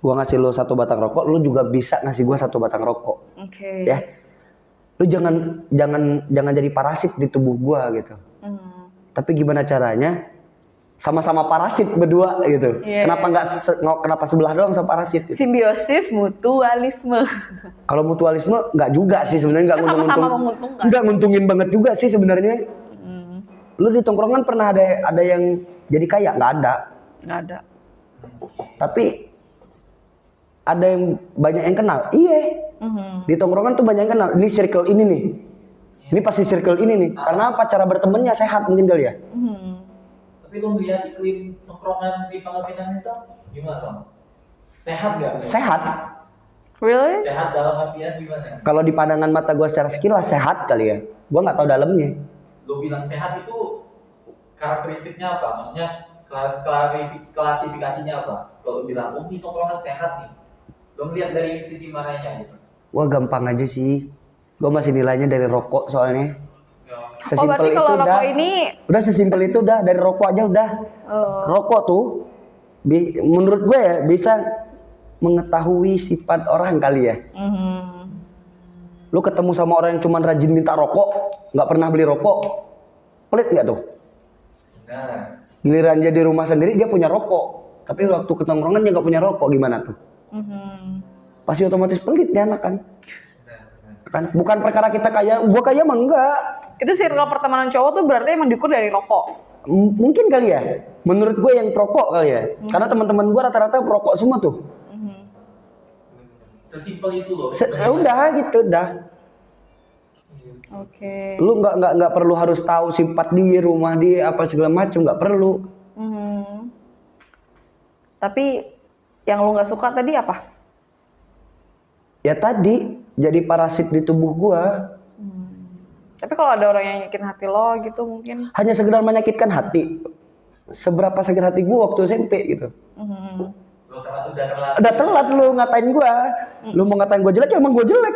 B: Gua ngasih lo 1 batang rokok, lu juga bisa ngasih gua 1 batang rokok,
A: Oke.
B: ya. Lu jangan jadi parasit di tubuh gua gitu. Tapi gimana caranya? Sama-sama parasit berdua gitu.
A: Iya.
B: Kenapa sebelah doang sama parasit? Gitu.
A: Simbiosis mutualisme.
B: Kalau mutualisme nggak juga sih sebenarnya, nggak
A: Sama-sama menguntungkan.
B: nggak nguntungin banget juga sih sebenarnya. Lu di tongkrongan pernah ada yang jadi kaya? Nggak ada.
A: Nggak ada.
B: Tapi ada yang banyak yang kenal. Iya. Di tongkrongan tuh banyak yang kenal. Ini circle ini nih. Ini pasti circle ini nih. Karena apa? Cara bertemannya sehat mungkin kali ya.
C: Tapi lu melihat iklim tongkrongan di Pangkal Pinang itu gimana Bang? Sehat nggak?
B: Sehat.
A: Really?
C: Sehat dalam artian gimana?
B: Kalau di pandangan mata gue secara sekilas sehat kali ya. Gue nggak tahu dalamnya.
C: Lu bilang sehat itu karakteristiknya apa? Maksudnya klasifikasinya apa? Kalau bilang oh ini tongkrongan sehat nih, lu ngeliat dari sisi mananya gitu?
B: Wah gampang aja sih. Gue masih nilainya dari rokok soalnya.
A: Oh berarti kalau rokok ini
B: udah sesimpel itu dah, dari rokok aja udah. Rokok tuh menurut gue ya bisa mengetahui sifat orang kali ya. Lu ketemu sama orang yang cuma rajin minta rokok, nggak pernah beli rokok, pelit nggak tuh?
C: Nah,
B: Giliran dia di rumah sendiri dia punya rokok, tapi waktu ketongkrongan dia nggak punya rokok, gimana tuh? Pasti otomatis pelit dia anak kan? Bukan perkara kita kaya, gua kaya mah enggak.
A: itu circle pertemanan cowok tuh berarti emang diukur dari rokok.
B: Mungkin kali ya, menurut gue yang perokok kali ya, karena teman-teman gue rata-rata perokok semua tuh.
C: sesimpel itu loh.
B: Udah gitu, dah.
A: Oke.
B: Lu nggak perlu harus tahu sifat dia, rumah dia, apa segala macam, nggak perlu.
A: Tapi yang lu nggak suka tadi apa?
B: Ya tadi jadi parasit di tubuh gua.
A: Tapi kalau ada orang yang nyakitin hati lo gitu mungkin.
B: Hanya sekedar menyakitkan hati. Seberapa sakit hati gua waktu SMP gitu. Udah telat lu ngatain gua. Lu mau ngatain gua jelek ya emang gua jelek.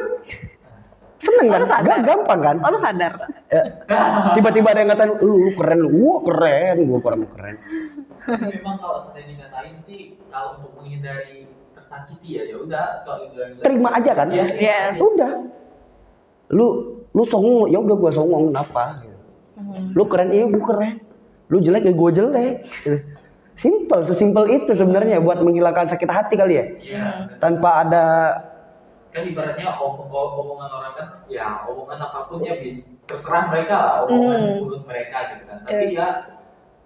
B: Seneng kan? Gampang kan?
A: Oh lu sadar?
B: Tiba-tiba ada yang ngatain lu keren, wah keren, gua keren.
C: Tapi memang kalau seandainya dikatain sih, kalau untuk menghindari tersakiti ya udah kalau
B: terima aja kan?
A: Yes.
B: Udah. Lu songong, ya udah gua songong, kenapa? Lu keren, iya gua keren. Lu jelek, ya gua jelek. Simple, sesimpel itu sebenarnya buat menghilangkan sakit hati kali ya.
C: Iya.
B: Tanpa ada
C: Kan ibaratnya omongan orang kan, ya omongan apapun ya terserah mereka lah, omongan mulut mereka gitu kan. Tapi ya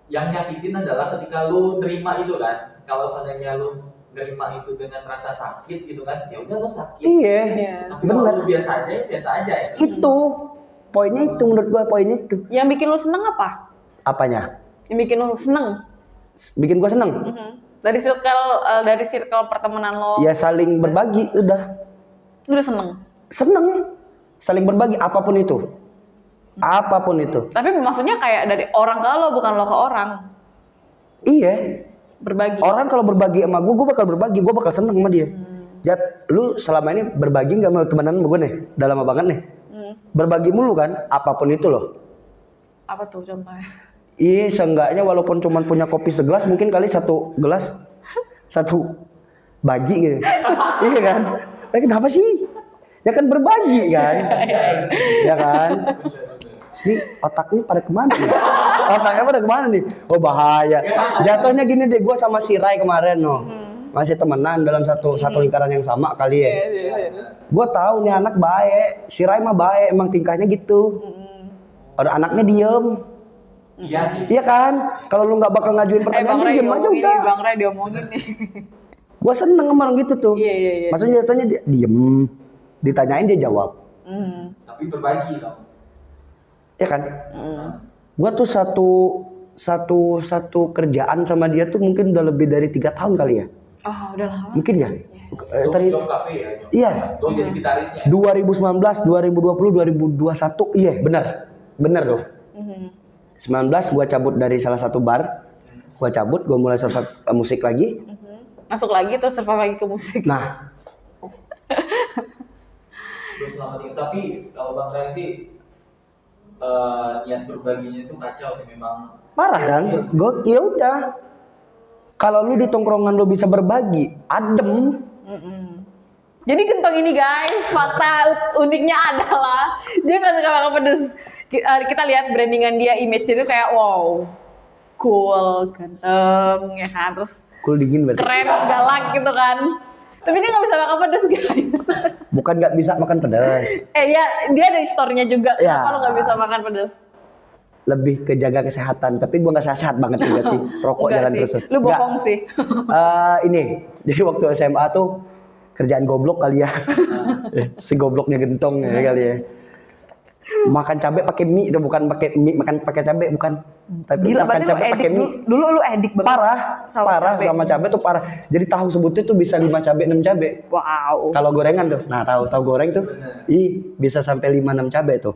C: yang nyakitin adalah ketika lu terima itu kan. Kalau seandainya lu nerima itu dengan rasa sakit gitu kan, ya udah lu sakit.
B: Iya.
C: Tapi kalau lu biasa aja ya.
B: Itu poinnya itu menurut gua poinnya itu.
A: Yang bikin lu seneng apa?
B: Apanya?
A: Yang bikin lu seneng?
B: Bikin gua seneng.
A: Dari circle pertemanan lo.
B: Ya saling berbagi udah.
A: Lu udah seneng.
B: Seneng. Saling berbagi apapun itu. Apapun itu.
A: Tapi maksudnya kayak dari orang ke lo bukan lo ke orang.
B: Iya.
A: Berbagi.
B: Orang kalau berbagi sama gue bakal berbagi, gue bakal seneng sama dia. Jat, lu selama ini berbagi nggak sama temenan sama gue nih? Udah lama banget nih. Berbagi mulu kan, apapun itu loh.
A: Apa tuh contohnya?
B: Iya, seenggaknya walaupun cuma punya kopi segelas, mungkin kali 1 gelas, 1 bagi gitu. Iya kan? Kenapa sih? Ya kan berbagi kan? Ya kan? Nih otaknya pada kemana nih? Otaknya pada kemana nih? Oh bahaya. Jatuhnya gini deh, gue sama si Rai kemarin masih temenan dalam satu lingkaran yang sama kali ya. Gue tahu nih anak baik, si Rai mah baik, emang tingkahnya gitu. Ada anaknya diem.
C: Iya sih.
B: Iya kan? Kalau lu nggak bakal ngajuin pertanyaan, dia diem aja udah.
A: Bang Ray diomongin nih.
B: Gua seneng sama orang gitu tuh.
A: Iya.
B: Maksudnya jatuhnya dia diem, ditanyain dia jawab.
C: Tapi berbagi dong.
B: Ya kan? Gua tuh satu kerjaan sama dia tuh mungkin udah lebih dari 3 tahun kali ya.
A: Oh, udah lama.
B: Mungkin ya? Tadi
C: Dom Cafe ya.
B: iya.
C: Dom jadi gitarisnya.
B: 2019, 2020, 2021. Iya, benar. Benar tuh. 19 gua cabut dari salah satu bar. Gua cabut, gua mulai survive musik lagi.
A: Masuk lagi terus survive lagi ke musik.
B: Nah,
C: Terus selama 3, tapi kalau Bang Ray sih niat berbaginya itu kacau sih memang.
B: parah kan? Gua ya udah. Kalau lu di tongkrongan lu bisa berbagi, adem.
A: Jadi Gentong ini guys, fakta uniknya adalah dia nggak suka makan pedes. Kita lihat brandingan dia, image-nya itu kayak wow, cool, ganteng, ya kan, terus
B: Cool dingin berarti.
A: keren, galak gitu kan. Tapi dia nggak bisa makan pedes guys.
B: Bukan nggak bisa makan pedas.
A: Ya, dia ada historinya juga.
B: Ya.
A: Kenapa lo nggak bisa makan pedes?
B: Lebih ke jaga kesehatan, tapi gua nggak sehat banget juga sih. Rokok
A: Enggak
B: jalan
A: sih.
B: terus.
A: Lu
B: Nggak.
A: bohong sih.
B: Ini, jadi waktu SMA tuh kerjaan goblok kali ya. Si gobloknya Gentong ya kali ya. Makan cabai pakai mie itu bukan pakai mie, makan pakai cabai bukan. Tapi
A: Gila,
B: makan
A: berarti lu
B: cabai pakai
A: edik
B: mie.
A: dulu lu edik banget.
B: Parah,
A: Sama
B: parah
A: cabai.
B: sama cabai tuh parah. Jadi tahu sebutnya tuh bisa 5 cabai 6 cabai.
A: Wow.
B: Kalau gorengan tuh, nah tahu goreng tuh, bisa sampai 5-6 cabai tuh.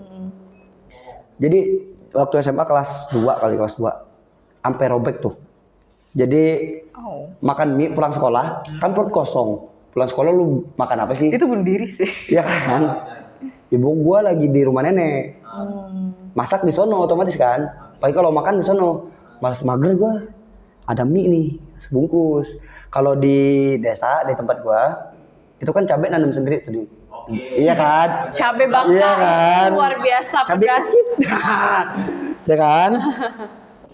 B: Jadi waktu SMA kelas 2 kali kelas 2 sampai robek tuh. Jadi makan mie pulang sekolah kan perut kosong. Pulang sekolah lu makan apa sih?
A: Itu bunuh diri sih.
B: Iya kan? Ibu gua lagi di rumah nenek. Masak di sono otomatis kan. Paling kalau makan di sono. Malas mager gua. Ada mie nih sebungkus. Kalau di desa di tempat gua itu kan cabai nanam sendiri tuh di. Iya kan?
A: Cabai bangka
B: Iya kan?
A: luar biasa
B: Cabai
A: pedas.
B: kecil. Ya kan?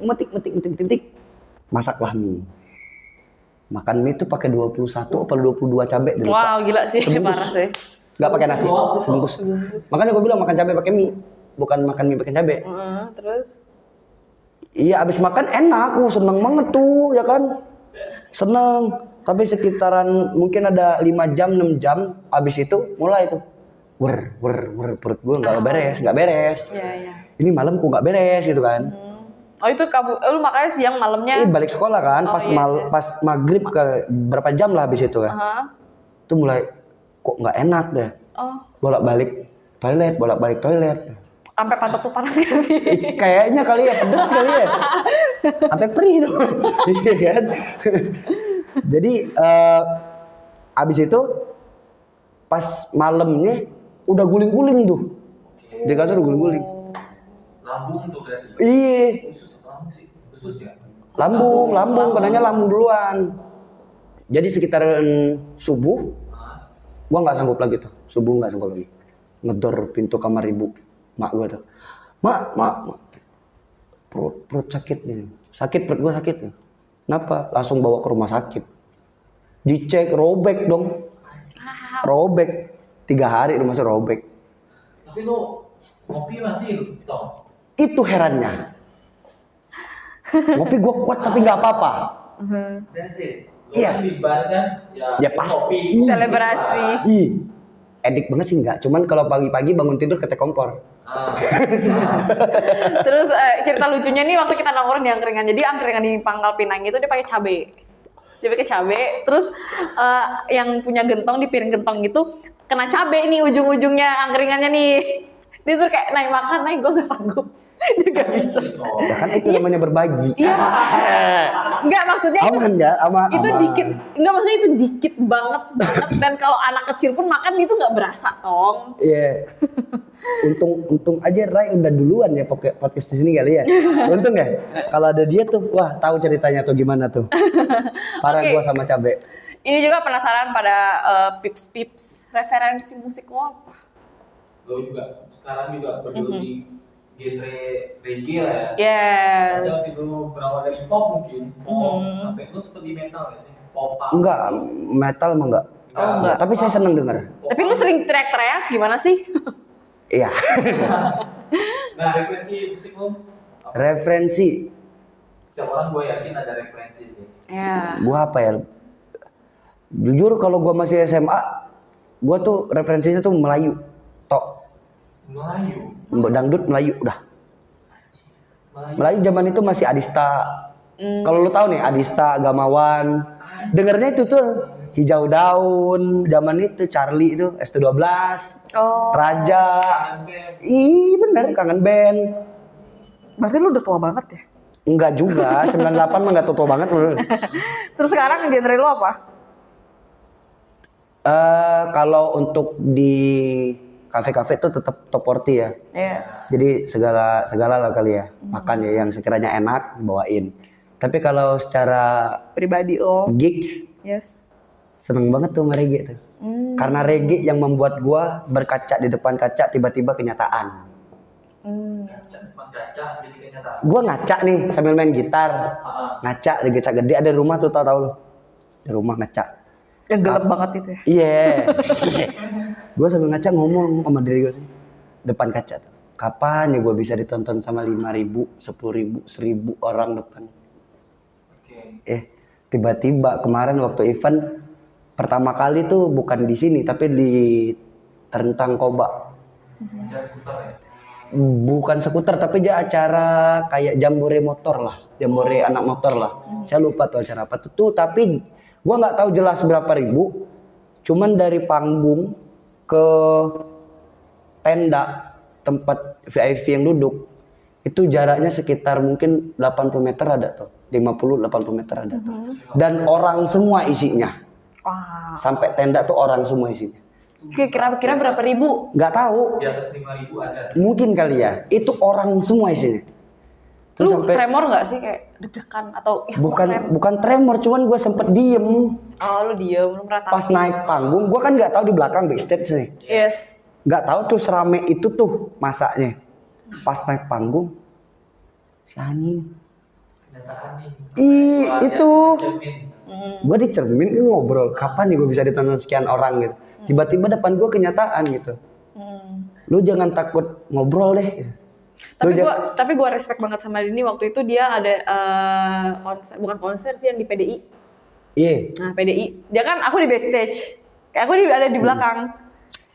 B: Metik. Masaklah mie. Makan mie itu pakai 21 atau 22 cabai dulu.
A: Wow, gila sih, parah sih.
B: Gak pakai nasi, sebungkus. Makanya gue bilang makan cabai pakai mie, bukan makan mie pakai cabai.
A: Terus?
B: Iya, abis makan enak, seneng banget tuh, ya kan? Seneng. Tapi sekitaran mungkin ada 5 jam, 6 jam, abis itu mulai tuh. Perut gue nggak beres.
A: Iya.
B: Ini malam kok nggak beres gitu kan?
A: Oh itu lu makanya siang malamnya.
B: Balik sekolah kan, pas maghrib ke berapa jam lah abis itu kan? Itu mulai kok nggak enak deh. Bolak-balik toilet.
A: Sampai pantat tuh panas gak sih?
B: Kayaknya kali ya pedes kali ya. Sampai perih tuh. Iya kan? Jadi abis itu pas malamnya udah guling-guling tuh. Di kasur udah guling-guling.
C: Lambung tuh berarti.
B: Iya.
C: Usus lambung sih. Usus ya.
B: Lambung, kenanya lambung duluan. Jadi sekitaran subuh, gua nggak sanggup lagi tuh. Subuh nggak sanggup lagi. Ngedor pintu kamar ibu, mak gua tuh. Mak. Perut sakit nih. Perut gua sakit nih. Kenapa? Langsung bawa ke rumah sakit. Dicek, robek dong. Robek. 3 hari rumah saya robek.
C: Tapi lu ngopi masih toh.
B: Itu herannya. Ngopi gua kuat tapi nggak apa-apa.
C: That's it.
B: Iya.
C: Di bar kan
B: Ya pasti.
C: kopi.
A: Selebrasi.
B: Ih, edik banget sih enggak. Cuman kalau pagi-pagi bangun tidur ketek kompor.
A: Terus cerita lucunya nih waktu kita nongkrong di angkringan. Jadi angkringan di Pangkal Pinang itu dia pakai cabai. Dia pakai cabai. Terus yang punya gentong di piring gentong itu kena cabai nih ujung-ujungnya angkringannya nih. Dia tuh kayak naik gue nggak sanggup. Dia nggak bisa.
B: Ya kan itu namanya berbagi.
A: Iya. Enggak maksudnya itu.
B: Aman ya,
A: Itu dikit. Enggak maksudnya itu dikit banget. Dan kalau anak kecil pun makan itu nggak berasa, Tong.
B: Iya. Untung aja Rai udah duluan ya pakai podcast di sini kali ya. Untung ya. Kalau ada dia tuh, wah tahu ceritanya tuh gimana tuh. Parah gua sama cabe.
A: Ini juga penasaran pada pips referensi musik lo apa?
C: Lo juga sekarang juga bergelut di genre reggae lah ya.
A: Yes.
C: Jauh itu berawal dari pop mungkin, pop sampai lo seperti metal ya sih, pop punk.
B: Enggak, metal mah enggak.
A: enggak.
B: Tapi saya seneng denger.
A: Tapi lu sering teriak-teriak gimana sih?
B: Iya.
C: Nah, referensi musik lo?
B: Referensi.
C: Setiap orang gue yakin ada referensi sih.
A: Ya.
B: Gua apa ya? Jujur kalau gua masih SMA, gua tuh referensinya tuh Melayu. Tok.
C: Melayu.
B: Dangdut Melayu udah.
C: Melayu.
B: Melayu zaman itu masih Adista. Kalau lu tahu nih Adista, Gamawan. Dengernya itu tuh Hijau Daun, zaman itu Charlie itu ST12,
A: Oh.
B: Raja. Ih bener kangen band.
A: Berarti lu udah tua banget ya?
B: Enggak juga, 98 mah enggak tua banget.
A: Terus sekarang genre lu apa?
B: Kalau untuk di kafe-kafe itu tetap top 40 ya.
A: Yes.
B: Jadi segala lah kali ya. Makan ya yang sekiranya enak bawain. Tapi kalau secara
A: Pribadi lo.
B: gigs
A: Yes.
B: seneng banget tuh sama reggae tuh. Karena reggae yang membuat gua berkaca di depan kaca tiba-tiba kenyataan.
C: Kaca jadi kenyataan.
B: Gua ngaca nih sambil main gitar. Ngaca di kaca gede ada rumah tuh tahu lu. Di rumah ngaca.
A: Yang gelap banget itu ya?
B: Iya. Gue sambil ngaca ngomong sama diri gue sih. Depan kaca tuh. Kapan ya gue bisa ditonton sama 5.000, 10.000, 1.000 orang depan.
C: Oke.
B: Tiba-tiba kemarin waktu event pertama kali tuh bukan di sini tapi di Terentang Koba.
C: Mencari skuter ya.
B: Bukan skuter tapi dia acara kayak jambore motor lah, jambore anak motor lah. Saya lupa tuh acara apa tuh tapi gua nggak tahu jelas berapa ribu. Cuman dari panggung ke tenda tempat VIP yang duduk itu jaraknya sekitar mungkin 80 meter ada tuh, 50-80 meter ada tuh. Dan orang semua isinya.
A: Wah.
B: Sampai tenda tuh orang semua isinya.
A: Kira-kira berapa ribu?
B: Nggak tahu.
C: Di atas 5.000 ada.
B: Mungkin kali ya. Itu orang semua isinya.
A: Lu
B: Terus sampai
A: tremor nggak sih kayak deg-degan atau ya,
B: bukan tremor, cuman gue sempet diem.
A: Oh lu diem, lu meratapi.
B: Pas naik panggung, gue kan nggak tahu di belakang backstage nih.
A: Yes.
B: Nggak tahu tuh serame itu tuh masaknya. Pas naik panggung, si anjing.
C: Kenyataan nih.
B: Ih,
C: Wah,
B: itu.
C: cermin.
B: Gue dicermin ngobrol. Kapan nih gue bisa ditonton sekian orang gitu. Tiba-tiba depan gue kenyataan gitu. Lu jangan takut ngobrol deh.
A: Tapi gua respect banget sama Dini waktu itu dia ada konser, bukan konser sih yang di PDI.
B: Iya.
A: Nah, PDI. Dia kan aku di backstage. Kayak aku ada di belakang.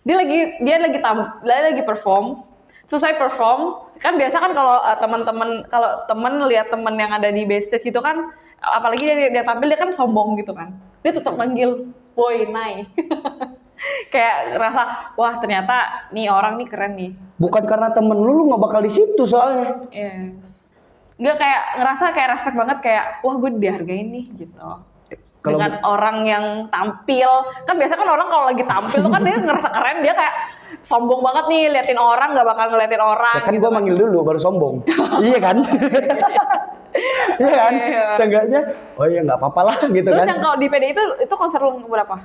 A: Dia lagi perform. Selesai perform, kan biasa kan kalau teman lihat teman yang ada di backstage gitu kan, apalagi dia tampil dia kan sombong gitu kan. Dia tetap manggil, "Boy, Nai." Kayak ngerasa, wah ternyata nih orang nih keren nih.
B: Bukan karena temen lu nggak bakal di situ soalnya.
A: Yes. Nggak kayak ngerasa kayak respect banget kayak wah gue dihargain nih gitu.
B: Kalau
A: Dengan orang yang tampil, kan biasa kan orang kalau lagi tampil tuh kan dia ngerasa keren, dia kayak sombong banget nih liatin orang, nggak bakal ngeliatin orang.
B: ya kan
A: gitu
B: gue manggil dulu baru sombong. Iya kan? Iya kan?
A: Iya.
B: Seenggaknya, oh ya nggak apa-apa lah gitu
A: Terus
B: kan.
A: yang kalau di PDI itu konser lu berapa?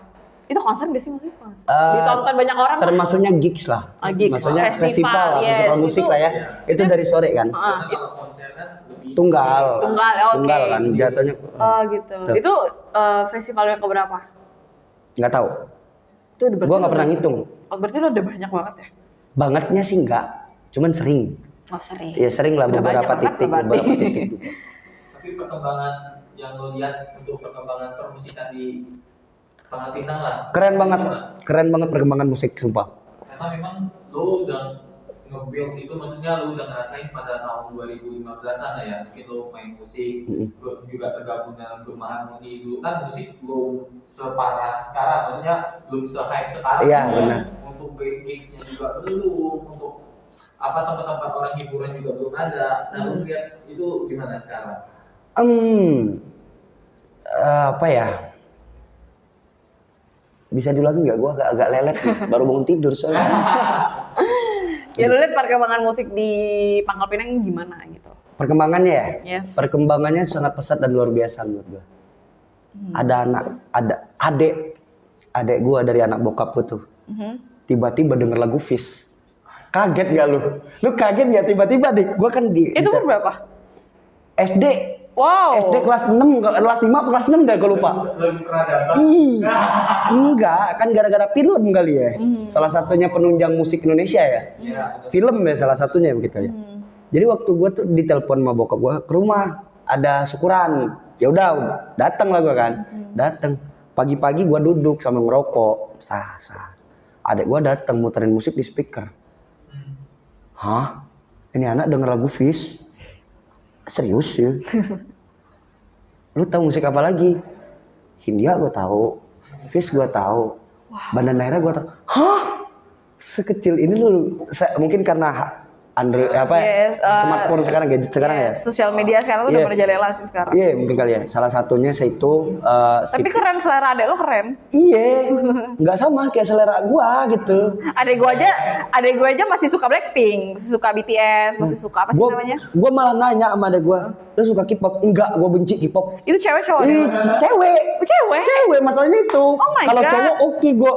A: Itu konser gak sih maksudnya? Konser. Ditonton banyak orang lah.
B: Termasuknya gigs lah.
A: Gigs.
B: Maksudnya
A: Festival,
B: festival lah,
A: yes.
B: festival musik
A: Itu-
B: lah ya. Itu dari sore kan.
C: Karena kalau konser kan lebih
B: Tunggal.
A: Tunggal, oke.
B: Tunggal kan jatuhnya.
A: Oh gitu.
B: Tuh.
A: Itu festival yang keberapa?
B: Nggak tahu.
A: Itu berarti
B: Gua nggak
A: lu
B: pernah
A: udah-
B: ngitung.
A: Oh, berarti lu udah banyak banget ya?
B: Bangetnya sih nggak. Cuman sering.
A: Oh sering.
B: Ya sering lah
A: Udah
B: beberapa
A: banyak banget
B: titik.
A: berarti.
B: Beberapa titik gitu.
C: Tapi perkembangan yang lo lihat untuk perkembangan permusikan di Pangkal Pinang lah.
B: Keren banget. Keren banget perkembangan musik sumpah.
C: Karena memang lo udah nge-build itu, maksudnya lo udah ngerasain pada tahun 2015-an lah ya. Mungkin lo main musik, lo juga tergabung dalam Gema Harmoni. Dulu kan musik belum separah sekarang, maksudnya belum se-hype sekarang.
B: Iya,
C: juga.
B: benar.
C: Untuk gigs-nya juga belum, untuk tempat-tempat orang hiburan juga belum ada. Nah, lo lihat itu gimana sekarang?
B: Apa ya? Bisa diulangi nggak? Gua agak lelet nih. Baru bangun tidur soalnya.
A: Ya lu lihat perkembangan musik di Pangkal Pinang gimana gitu?
B: Perkembangannya ya?
A: Yes.
B: Perkembangannya sangat pesat dan luar biasa menurut gua. Ada adik gua dari anak bokap gua tuh. Tiba-tiba denger lagu Fish. Kaget gak lu? Lu kaget gak tiba-tiba deh? Gua kan
A: Itu umur berapa?
B: SD.
A: Wow.
B: SD kelas 6, kelas 5, kelas 6 gak gue lupa.
C: Lebih pernah datang.
B: Enggak, kan gara-gara film kali ya. Salah satunya penunjang musik Indonesia ya.
C: Iya.
B: Film ya salah satunya begitu kali ya. Jadi waktu gue tuh ditelepon sama bokap gue ke rumah, ada syukuran. Ya udah, datang lah gue kan. Datang. Pagi-pagi gua duduk sama ngerokok. Adek gua datang muterin musik di speaker. Hah? Ini anak denger lagu Fish? Serius ya? Lu tahu musik apa lagi? Hindia gua tahu, Fish gua tahu, Bandanera gua tahu. Hah? Sekecil ini lu mungkin karena Android smartphone sekarang, gadget sekarang ya.
A: Sosial media sekarang tuh udah merajalela sih sekarang.
B: Iya, mungkin kali ya. Salah satunya saya itu
A: Tapi keren, selera adek lo keren.
B: Iya, nggak sama kayak selera gua gitu.
A: Adek gue aja masih suka Blackpink, masih suka BTS, masih suka apa sih namanya?
B: Gua malah nanya sama adek gua, lu suka K-pop? Enggak, gua benci K-pop.
A: Itu cewek cowok.
B: Ih, cewek. Cewek masalahnya itu.
A: Oh my
B: Kalau
A: God.
B: cowok oke gua.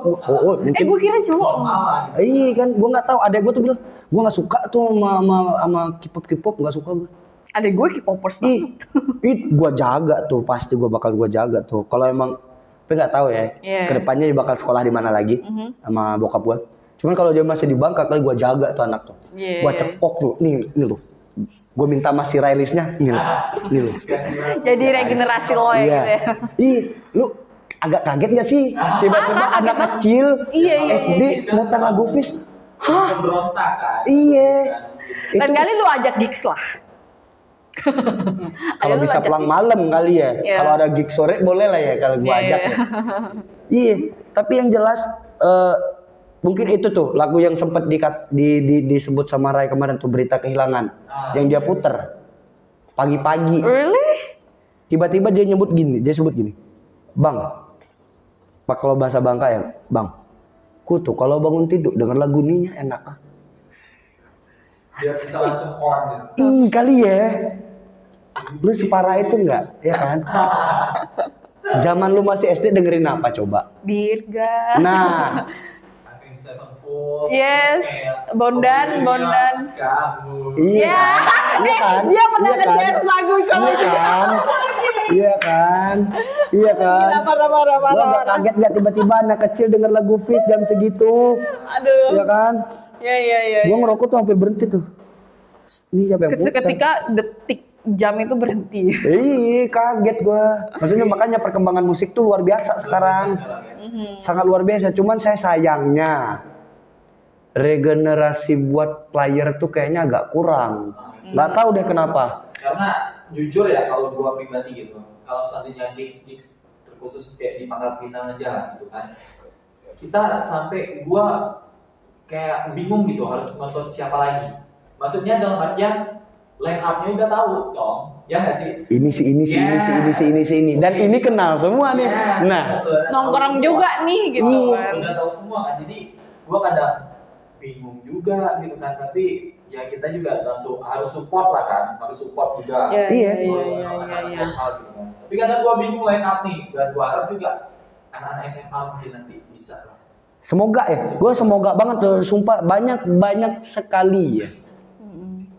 B: Mungkin.
A: Gue kira cowok.
B: Iya kan, gua nggak tahu. Adek gua tuh bilang, gua nggak suka tuh sama K-pop nggak suka gua.
A: Adek gue K-popers banget.
B: Gua jaga tuh, pasti gua bakal jaga tuh. Kalau emang, tapi nggak tahu ya. Kedepannya dia bakal sekolah di mana lagi sama bokap gua. Cuman kalau dia masih di Bangka kali gua jaga tuh anak tuh. Gua cepok tuh, nih loh. Gua minta masih rilisnya, nih loh.
A: Jadi regenerasi lo ya gitu ya.
B: Lu agak kaget gak sih? Tiba-tiba anak kecil SD muter lagu Fish. Hah?
C: Berontak kan.
B: Iya.
A: Dan kali lu ajak gigs lah.
B: Kalau bisa pulang malam kali ya. Kalau ada gig sore boleh lah ya kalau gua ajak ya. Iya, tapi yang jelas mungkin itu tuh lagu yang sempat disebut sama Rai kemarin tuh, Berita Kehilangan. Yang dia puter pagi-pagi.
A: Really?
B: Tiba-tiba dia sebut gini. Bang, kalau bahasa Bangka ya, Bang. Ku tuh kalau bangun tidur denger lagu Ninya enak ah.
C: Biar bisa langsung on gitu.
B: Ih kali ya. Lu separah itu enggak? Ya kan? Zaman lu masih SD dengerin apa coba?
A: Dirga.
B: Nah.
C: Avenged Sevenfold.
A: Yes. Bondan.
C: Kamu.
B: Iya. Iya kan?
A: Dia pernah nge-dance lagu kalau
B: Iya kan? Iya kan?
A: Parah.
B: Lu agak kaget gak tiba-tiba anak kecil denger lagu Fish jam segitu?
A: Aduh.
B: Iya kan?
A: Iya.
B: Gua ngerokok tuh hampir berhenti tuh. Ini siapa yang putar?
A: Seketika detik jam itu berhenti.
B: Iya, kaget gua. Maksudnya makanya perkembangan musik tuh luar biasa sekarang. Sangat luar biasa. Cuman saya sayangnya regenerasi buat player tuh kayaknya agak kurang. Nggak tahu deh kenapa.
C: Karena jujur ya kalau gua pribadi gitu, kalau seandainya gigs terkhusus kayak di Pangkal Pinang aja lah gitu kan, kita sampai gua kayak bingung gitu harus nonton siapa lagi. Maksudnya dalam artian line up-nya udah tahu dong, ya nggak sih?
B: Ini sih. Dan ini kenal semua nih. Nah,
A: Nongkrong juga nih gitu kan.
C: Udah tahu semua kan, jadi gua kadang bingung juga gitu kan, tapi ya kita juga harus support lah kan, harus support juga.
B: Iya.
C: Hal gitu kan. Tapi kadang gua bingung line up nih, dan gua harap juga anak-anak SMA mungkin nanti bisa lah.
B: semoga ya. Gua semoga banget tuh, sumpah banyak sekali ya.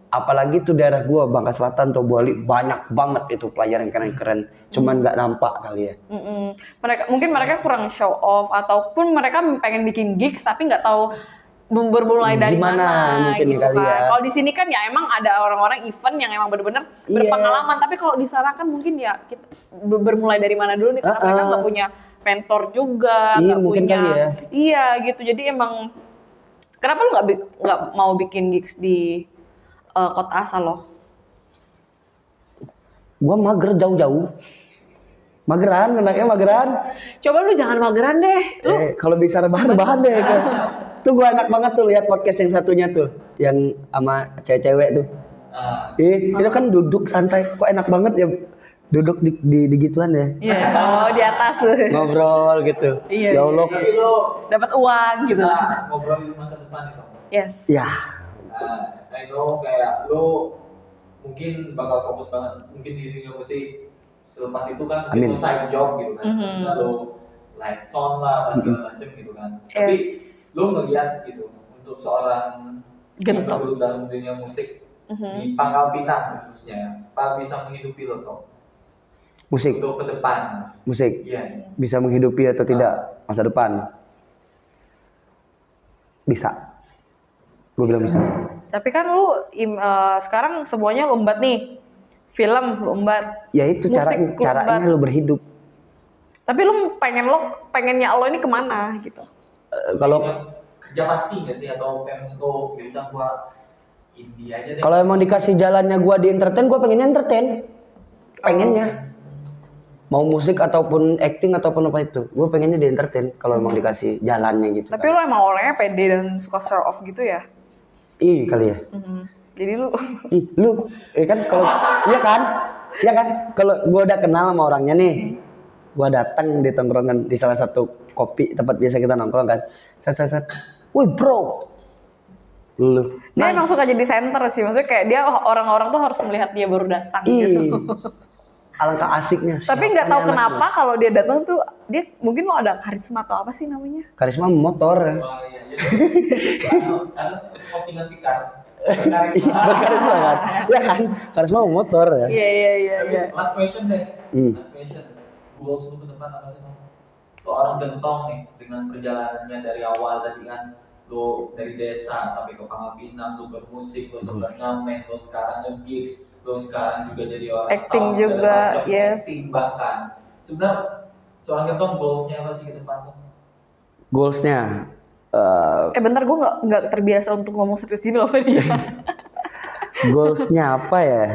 B: Apalagi tuh daerah gua Bangka Selatan tuh banyak banget itu player yang keren-keren. Cuman nggak nampak kali ya.
A: Mereka kurang show off ataupun mereka pengen bikin gigs tapi nggak tahu bermulai dari
B: Gimana
A: mana
B: mungkin
A: gitu
B: kali
A: kan.
B: ya.
A: Kalau di sini kan ya emang ada orang-orang event yang emang benar-benar berpengalaman, tapi kalau di sana kan mungkin ya kita bermulai dari mana dulu nih, karena mereka nggak punya mentor juga, nggak
B: mungkin
A: punya.
B: kali ya.
A: Iya gitu. Jadi emang kenapa lu nggak mau bikin gigs di kota asal lo?
B: Gua mager jauh-jauh. Mageran, anaknya mageran.
A: Coba lu jangan mageran deh.
B: Kalau bisa rebahan deh. Tuh gua enak banget tuh lihat podcast yang satunya tuh, yang sama cewek-cewek tuh. Itu kan duduk santai, kok enak banget ya duduk di gituan ya.
A: Iya, di atas.
B: Ngobrol gitu.
A: Iya,
B: Ya Allah.
C: Tapi lo
A: dapat uang gitu.
C: ngobrolin masa depan itu.
A: Yes.
B: Ya.
C: I know kayak lo mungkin bakal fokus banget mungkin di dunia musik. Selepas itu kan
B: Amin.
C: itu side job gitu kan. Maksudnya lo live sound lah, pas segala macem gitu kan. Tapi lo ngeliat gitu untuk seorang yang
A: Gentong.
C: berduduk dalam dunia musik di Pangkal Pinang khususnya, apa bisa menghidupi lo toh
B: Musik,
C: untuk ke depan?
B: musik
C: Yes.
B: bisa menghidupi atau tidak masa depan? Bisa. Gue bilang bisa.
A: Tapi kan lu sekarang semuanya lombat nih. Film lombat.
B: Ya itu
A: Musik
B: caranya
A: lombat.
B: lu berhidup.
A: Tapi lu pengennya lo ini kemana gitu?
B: Kalau
C: kerja pasti nggak sih atau pengen untuk ya udah gua indie aja deh.
B: kalau emang dikasih jalannya gua di entertain, gua pengennya entertain. Pengennya. Mau musik ataupun acting ataupun apa itu, gua pengennya di entertain kalau emang dikasih jalannya gitu.
A: Tapi lo emang orangnya pede dan suka show off gitu ya?
B: Ih kali ya.
A: Jadi lu
B: Ih, lu kan kalau iya kan kalau gua udah kenal sama orangnya nih, gua datang di tongkrongan di salah satu kopi tempat biasa kita nongkrong kan, set, woi bro, lu,
A: dia emang suka jadi center sih, maksudnya kayak dia orang-orang tuh harus melihat dia baru datang gitu.
B: Alangkah asiknya.
A: Tapi nggak tahu kenapa kalau dia datang tuh dia mungkin lo ada karisma atau apa sih namanya?
B: Karisma motor.
C: Wah, iya, ada postingan tikar. Karisma.
B: Berkarisma kan? Ya kan? Karisma motor ya.
A: Iya.
C: Last question deh. Last question. Goals lu ke depan apa sih, Tom? Seorang gentong nih dengan perjalanannya dari awal tadi kan, lu dari desa sampai ke Pangkal Pinang, lu bermusik, lu sempat ngamen, lu sekarang nge-gigs, lu sekarang juga jadi orang
A: Acting
C: sound,
A: juga,
C: segala macam,
A: yes.
C: acting bahkan. Sebenarnya seorang gentong goalsnya apa sih ke depan, Tom?
B: Goalsnya
A: Bentar gue nggak terbiasa untuk ngomong serius gini loh dia.
B: goalsnya apa ya?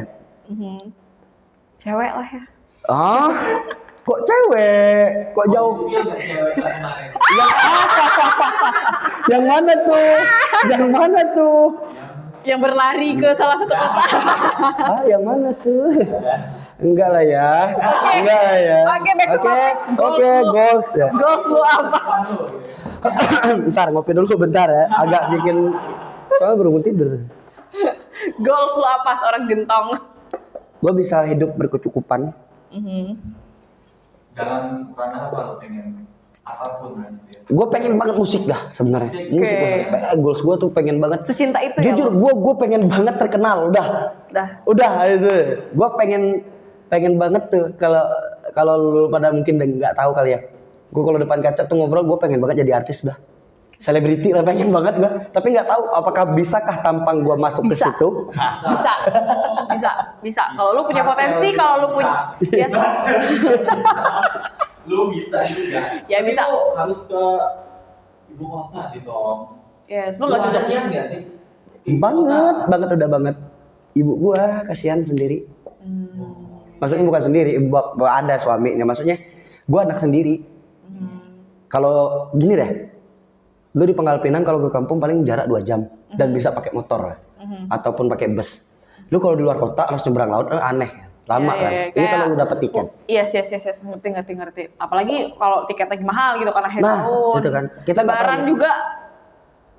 A: Cewek lah ya.
B: Ah, kok cewek? Kok jauh?
C: Dia nggak cewek kan kemarin.
B: Yang mana tuh? Yang mana tuh?
A: Yang berlari ke salah satu kota.
B: Yang mana tuh? Enggak lah ya. Enggak lah ya.
A: Oke, back to topic.
B: Oke, goals ya.
A: Goals lu apa?
B: Bentar, ngopi dulu sebentar ya. Agak bikin soalnya baru mau tidur.
A: Goals lu apa seorang gentong?
B: Gue bisa hidup berkecukupan.
C: Dalam ranah apa lo pengen apapun kan gitu ya.
B: Gue pengen banget musik dah sebenarnya. Musik. Goals gue tuh pengen banget.
A: Secinta itu
B: Jujur,
A: ya.
B: gue pengen banget terkenal. Udah itu. Gue pengen banget tuh kalau lu pada mungkin nggak tahu kali ya. Gue kalau depan kaca tuh ngobrol, gue pengen banget jadi artis dah. Selebriti lah pengen banget gue. Tapi nggak tahu apakah bisakah tampang gue masuk ke situ.
A: Bisa. Kalau lu punya potensi, kalau lu punya ya,
C: lu bisa juga.
A: Ya, bisa.
C: Tapi lu harus ke ibu kota sih, Tom.
A: yes,
C: Lu
A: lu nggak
C: ada
A: suka.
C: niat nggak sih?
B: Banget udah banget. Ibu gue kasihan sendiri. Maksudnya bukan sendiri, ada suaminya. Maksudnya gue anak sendiri. Kalau gini deh, lu di Pangkal Pinang kalau ke kampung paling jarak 2 jam dan bisa pakai motor ataupun pakai bus. Lu kalau di luar kota harus nyebrang laut, aneh, lama kan. Ini kalau lu dapet tiket.
A: Yes, ngerti. Apalagi kalau tiket lagi mahal gitu kan akhir
B: Nah,
A: tahun.
B: itu kan. Kita nggak
A: Lebaran
B: pernah-
A: juga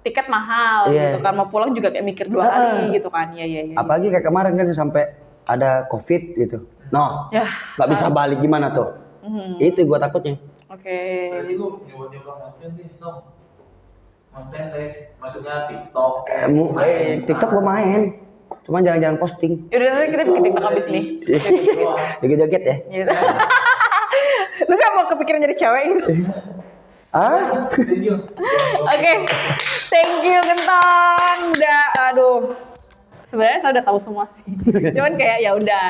A: tiket mahal gitu kan. Mau pulang juga kayak mikir 2 kali gitu kan. Iya.
B: Apalagi kayak kemarin kan sampai ada COVID gitu. Noh,
A: Ya.
B: nggak bisa balik gimana tuh? Itu gua takutnya.
A: Oke.
C: Berarti lu nyoba konten deh, Tom. Konten deh, maksudnya TikTok.
B: TikTok gua main, cuman jarang-jarang posting.
A: Yaudah nanti kita bikin TikTok abis nih.
B: Joget-joget ya.
A: Gitu. Lu gak mau kepikiran jadi cewek gitu?
B: Ah?
A: Oke, thank you Gentong. Udah, aduh. Sebenarnya saya udah tahu semua sih. Cuman kayak ya udah,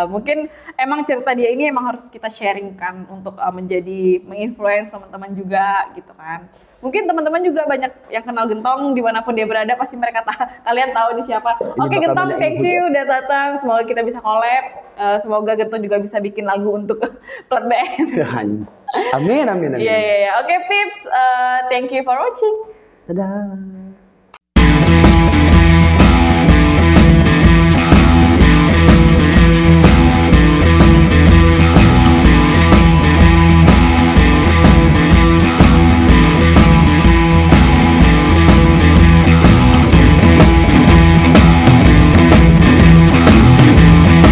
A: mungkin emang cerita dia ini emang harus kita sharingkan untuk menjadi menginfluence teman-teman juga gitu kan. Mungkin teman-teman juga banyak yang kenal Gentong dimanapun dia berada, pasti mereka kalian tahu ini siapa. Oke
B: bakal
A: Gentong,
B: banyak
A: thank
B: yang
A: you udah datang. Semoga kita bisa collab. Semoga Gentong juga bisa bikin lagu untuk Plat BN.
B: Amin.
A: Iya. Oke Pips, thank you for watching.
B: Dadah.